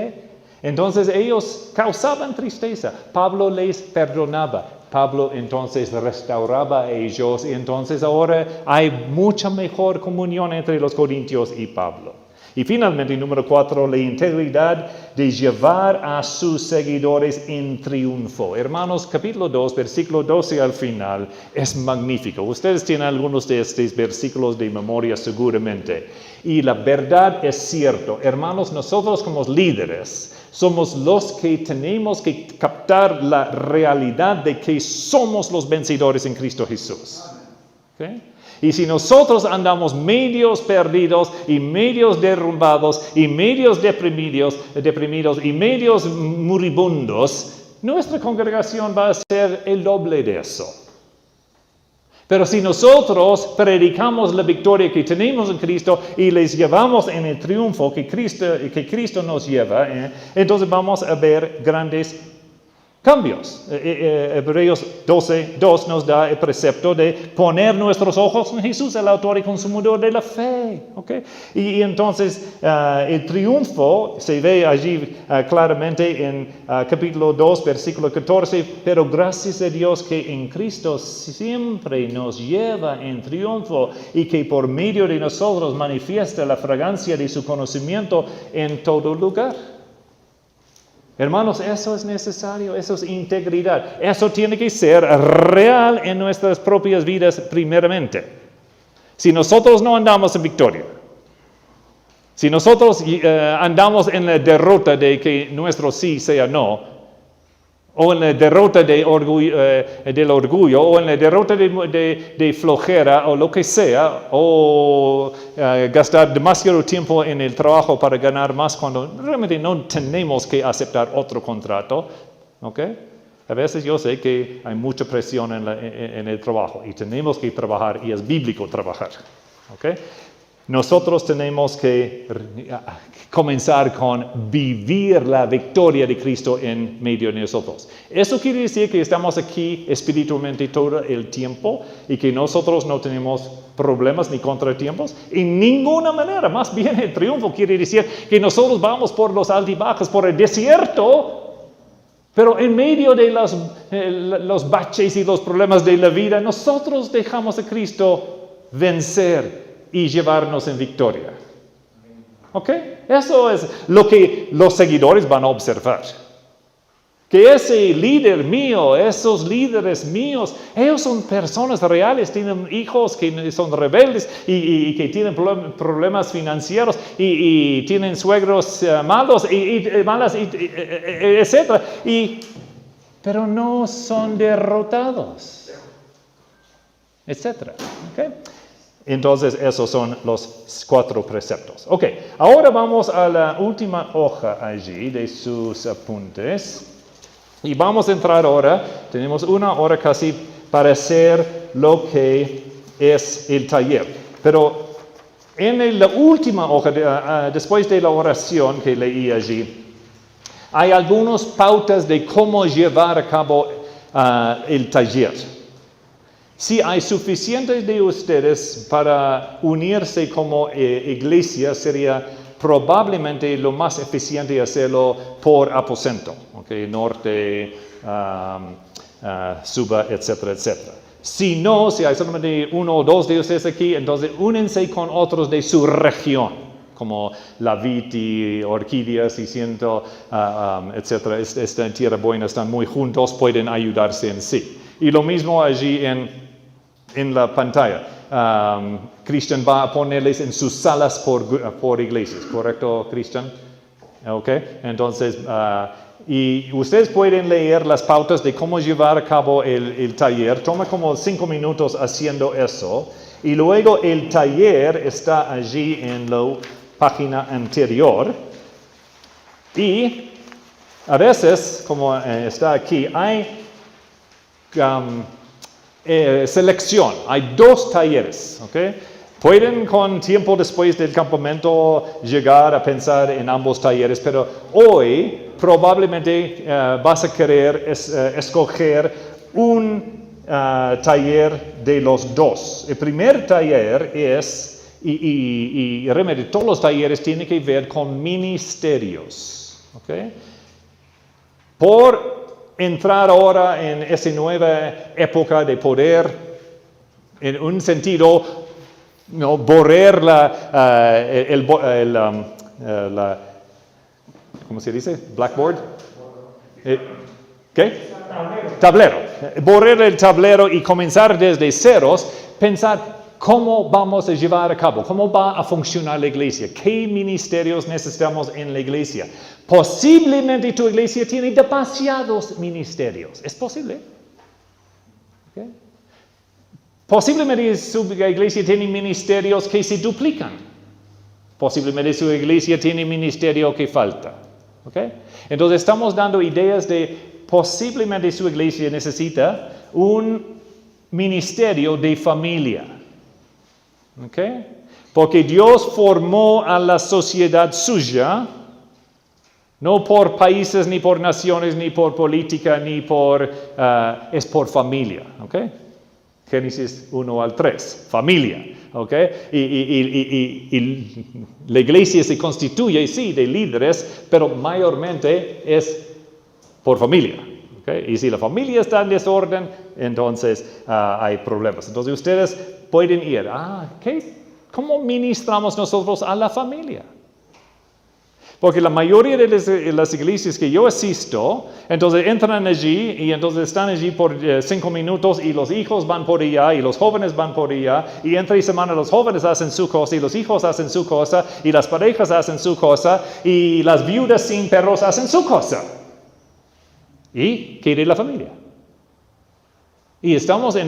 Entonces ellos causaban tristeza. Pablo les perdonaba. Pablo entonces restauraba a ellos y entonces ahora hay mucha mejor comunión entre los corintios y Pablo. Y finalmente, número 4, la integridad de llevar a sus seguidores en triunfo. Hermanos, capítulo 2, versículo 12 al final, es magnífico. Ustedes tienen algunos de estos versículos de memoria seguramente. Y la verdad es cierto. Hermanos, nosotros como líderes somos los que tenemos que captar la realidad de que somos los vencedores en Cristo Jesús. ¿Okay? Y si nosotros andamos medios perdidos y medios derrumbados y medios deprimidos y medios moribundos, nuestra congregación va a ser el doble de eso. Pero si nosotros predicamos la victoria que tenemos en Cristo y les llevamos en el triunfo que Cristo nos lleva, entonces vamos a ver grandes cambios. Hebreos 12:2 nos da el precepto de poner nuestros ojos en Jesús, el autor y consumador de la fe. ¿Okay? Y entonces el triunfo se ve allí claramente en capítulo 2, versículo 14, pero gracias a Dios que en Cristo siempre nos lleva en triunfo y que por medio de nosotros manifiesta la fragancia de su conocimiento en todo lugar. Hermanos, eso es necesario, eso es integridad. Eso tiene que ser real en nuestras propias vidas primeramente. Si nosotros no andamos en victoria, si nosotros andamos en la derrota de que nuestro sí sea no, o en la derrota del orgullo, o en la derrota de flojera, o lo que sea, o gastar demasiado tiempo en el trabajo para ganar más cuando realmente no tenemos que aceptar otro contrato, ¿ok? A veces yo sé que hay mucha presión en el trabajo y tenemos que trabajar y es bíblico trabajar, ¿ok? Nosotros tenemos que comenzar con vivir la victoria de Cristo en medio de nosotros. Eso quiere decir que estamos aquí espiritualmente todo el tiempo y que nosotros no tenemos problemas ni contratiempos. En ninguna manera, más bien el triunfo quiere decir que nosotros vamos por los altibajos, por el desierto, pero en medio de los baches y los problemas de la vida, nosotros dejamos a Cristo vencer y llevarnos en victoria. ¿Ok? Eso es lo que los seguidores van a observar. Que ese líder mío, esos líderes míos, ellos son personas reales, tienen hijos que son rebeldes y que tienen problemas financieros y tienen suegros malos malas, etc. Pero no son derrotados, etc. ¿Ok? Entonces, esos son los 4 preceptos. Ok, ahora vamos a la última hoja allí de sus apuntes. Y vamos a entrar ahora, tenemos 1 hora casi para hacer lo que es el taller. Pero en la última hoja, después de la oración que leí allí, hay algunas pautas de cómo llevar a cabo el taller. Si hay suficientes de ustedes para unirse como iglesia, sería probablemente lo más eficiente hacerlo por aposento, okay, norte, suba, etcétera, etcétera. Si no, si hay solamente 1 o 2 de ustedes aquí, entonces únense con otros de su región, como la vid y orquídeas y ciento, etcétera. Esta tierra buena están muy juntos, pueden ayudarse en sí. Y lo mismo allí en la pantalla. Christian va a ponerles en sus salas por iglesias, ¿correcto, Christian? Ok, entonces, y ustedes pueden leer las pautas de cómo llevar a cabo el taller. Toma como 5 minutos haciendo eso. Y luego el taller está allí en la página anterior. Y a veces, como está aquí, hay selección. Hay 2 talleres, ¿ok? Pueden con tiempo después del campamento llegar a pensar en ambos talleres, pero hoy probablemente vas a querer escoger un taller de los 2. El primer taller es, y realmente todos los talleres tienen que ver con ministerios, ¿ok? Por entrar ahora en esa nueva época de poder, en un sentido, borrar ¿cómo se dice? Blackboard. ¿Qué? Tablero. Borrar el tablero y comenzar desde ceros, pensar cómo vamos a llevar a cabo, cómo va a funcionar la iglesia, qué ministerios necesitamos en la iglesia. Posiblemente tu iglesia tiene demasiados ministerios. ¿Es posible? ¿Okay? Posiblemente su iglesia tiene ministerios que se duplican. Posiblemente su iglesia tiene ministerio que falta. ¿Okay? Entonces estamos dando ideas de posiblemente su iglesia necesita un ministerio de familia. ¿Okay? Porque Dios formó a la sociedad suya No por países, ni por naciones, ni por política, ni por... es por familia, ¿ok? Génesis 1 al 3, familia, ¿ok? Y la iglesia se constituye, sí, de líderes, pero mayormente es por familia, ¿ok? Y si la familia está en desorden, entonces hay problemas. Entonces ustedes pueden ir, ¿cómo ministramos nosotros a la familia? Porque la mayoría de las iglesias que yo asisto, entonces entran allí y entonces están allí por 5 minutos y los hijos van por allá y los jóvenes van por allá y entre semana los jóvenes hacen su cosa y los hijos hacen su cosa y las parejas hacen su cosa y las viudas sin perros hacen su cosa. ¿Y qué de la familia? Y estamos en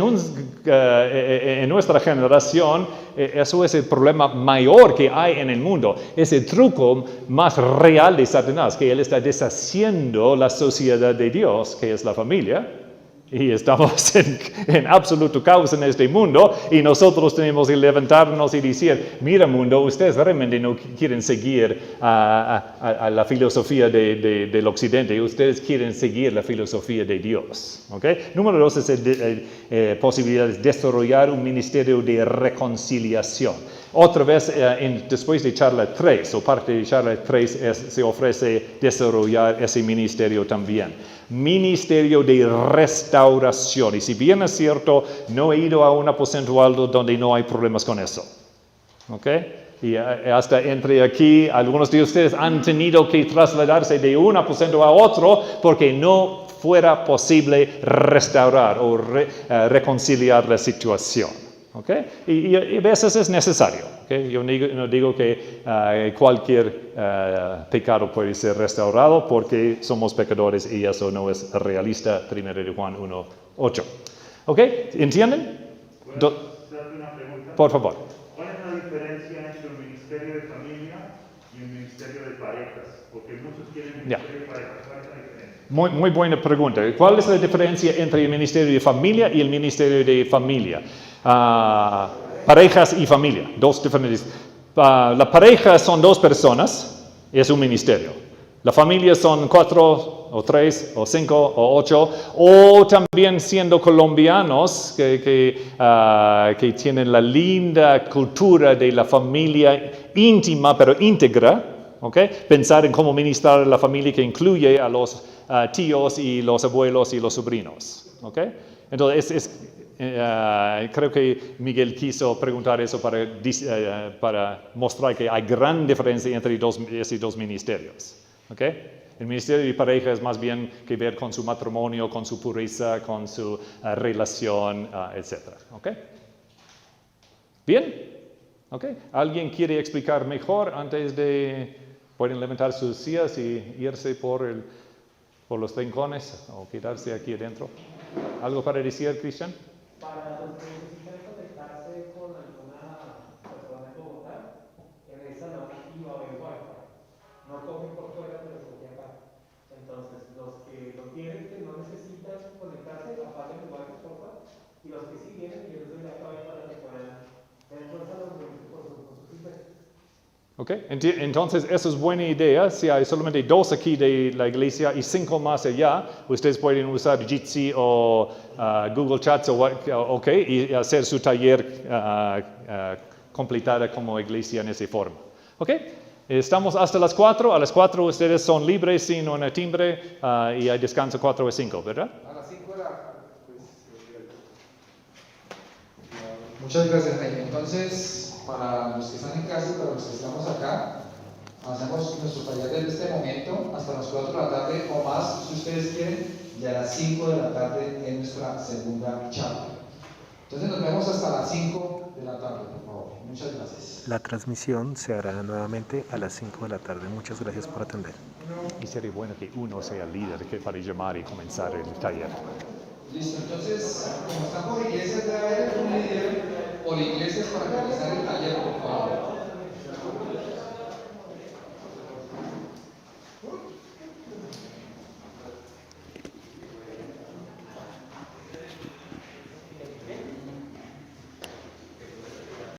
nuestra generación, eso es el problema mayor que hay en el mundo. Es el truco más real de Satanás, que él está deshaciendo la sociedad de Dios, que es la familia. Y estamos en absoluto caos en este mundo y nosotros tenemos que levantarnos y decir, mira mundo, ustedes realmente no quieren seguir a la filosofía del occidente, ustedes quieren seguir la filosofía de Dios. ¿Okay? Número 2 es la posibilidad de desarrollar un ministerio de reconciliación. Otra vez, después de charla 3, o parte de charla 3, se ofrece desarrollar ese ministerio también. Ministerio de restauración. Y si bien es cierto, no he ido a un aposento alto donde no hay problemas con eso. ¿Ok? Y hasta entre aquí, algunos de ustedes han tenido que trasladarse de un aposento a otro porque no fuera posible restaurar o reconciliar la situación. ¿Okay? Y a veces es necesario. ¿Okay? Yo no digo que cualquier pecado puede ser restaurado porque somos pecadores y eso no es realista. 1 de Juan 1:8. ¿Ok? ¿Entienden? ¿Puedo hacerte una pregunta? Por favor. ¿Cuál es la diferencia entre un ministerio de familia y un ministerio de parejas? Porque muchos quieren un ministerio de parejas. ¿Cuál es la diferencia? Muy buena pregunta. ¿Cuál es la diferencia entre el ministerio de familia y el ministerio de familia? Parejas y familia, dos diferentes. La pareja son 2 personas, es un ministerio. La familia son 4 o 3 o 5 o 8, o también siendo colombianos que tienen la linda cultura de la familia íntima pero íntegra. ¿Okay? Pensar en cómo ministrar a la familia que incluye a los tíos y los abuelos y los sobrinos. ¿Okay? Entonces, creo que Miguel quiso preguntar eso para mostrar que hay gran diferencia entre esos 2 ministerios. ¿Okay? El ministerio de pareja es más bien que ver con su matrimonio, con su pureza, con su relación, etc. ¿Okay? ¿Bien? ¿Okay? ¿Alguien quiere explicar mejor antes de... Pueden levantar sus sillas y irse por los rincones o quedarse aquí adentro? ¿Algo para decir, Cristian? Para los que necesitan conectarse con alguna persona en Bogotá, en esa no activa el Wi-Fi. No cogen por fuera, pero se coge acá. Entonces, los que lo tienen, que no necesitan conectarse, apaguen el Wi-Fi por favor. Y los que sí tienen, yo les doy la clave para que puedan tener fuerza los reuniones con sus hijos. Okay. Entonces, eso es buena idea. Si hay solamente 2 aquí de la iglesia y 5 más allá, ustedes pueden usar Jitsi o Google Chats y hacer su taller completada como iglesia en esa forma. Okay. Estamos hasta las 4. A las 4 ustedes son libres sin una timbre y hay descanso 4 a 5, ¿verdad? A las 5 era... Muchas gracias, Jaime. Entonces... Para los que están en casa y para los que estamos acá, hacemos nuestro taller desde este momento hasta las 4 de la tarde o más, si ustedes quieren, y a las 5 de la tarde en nuestra segunda charla. Entonces nos vemos hasta las 5 de la tarde, por favor. Muchas gracias. La transmisión se hará nuevamente a las 5 de la tarde. Muchas gracias por atender. Y sería bueno que uno sea líder para llamar y comenzar el taller. Listo, entonces, como están por iglesias, debe haber un líder por iglesias para realizar el taller, por favor.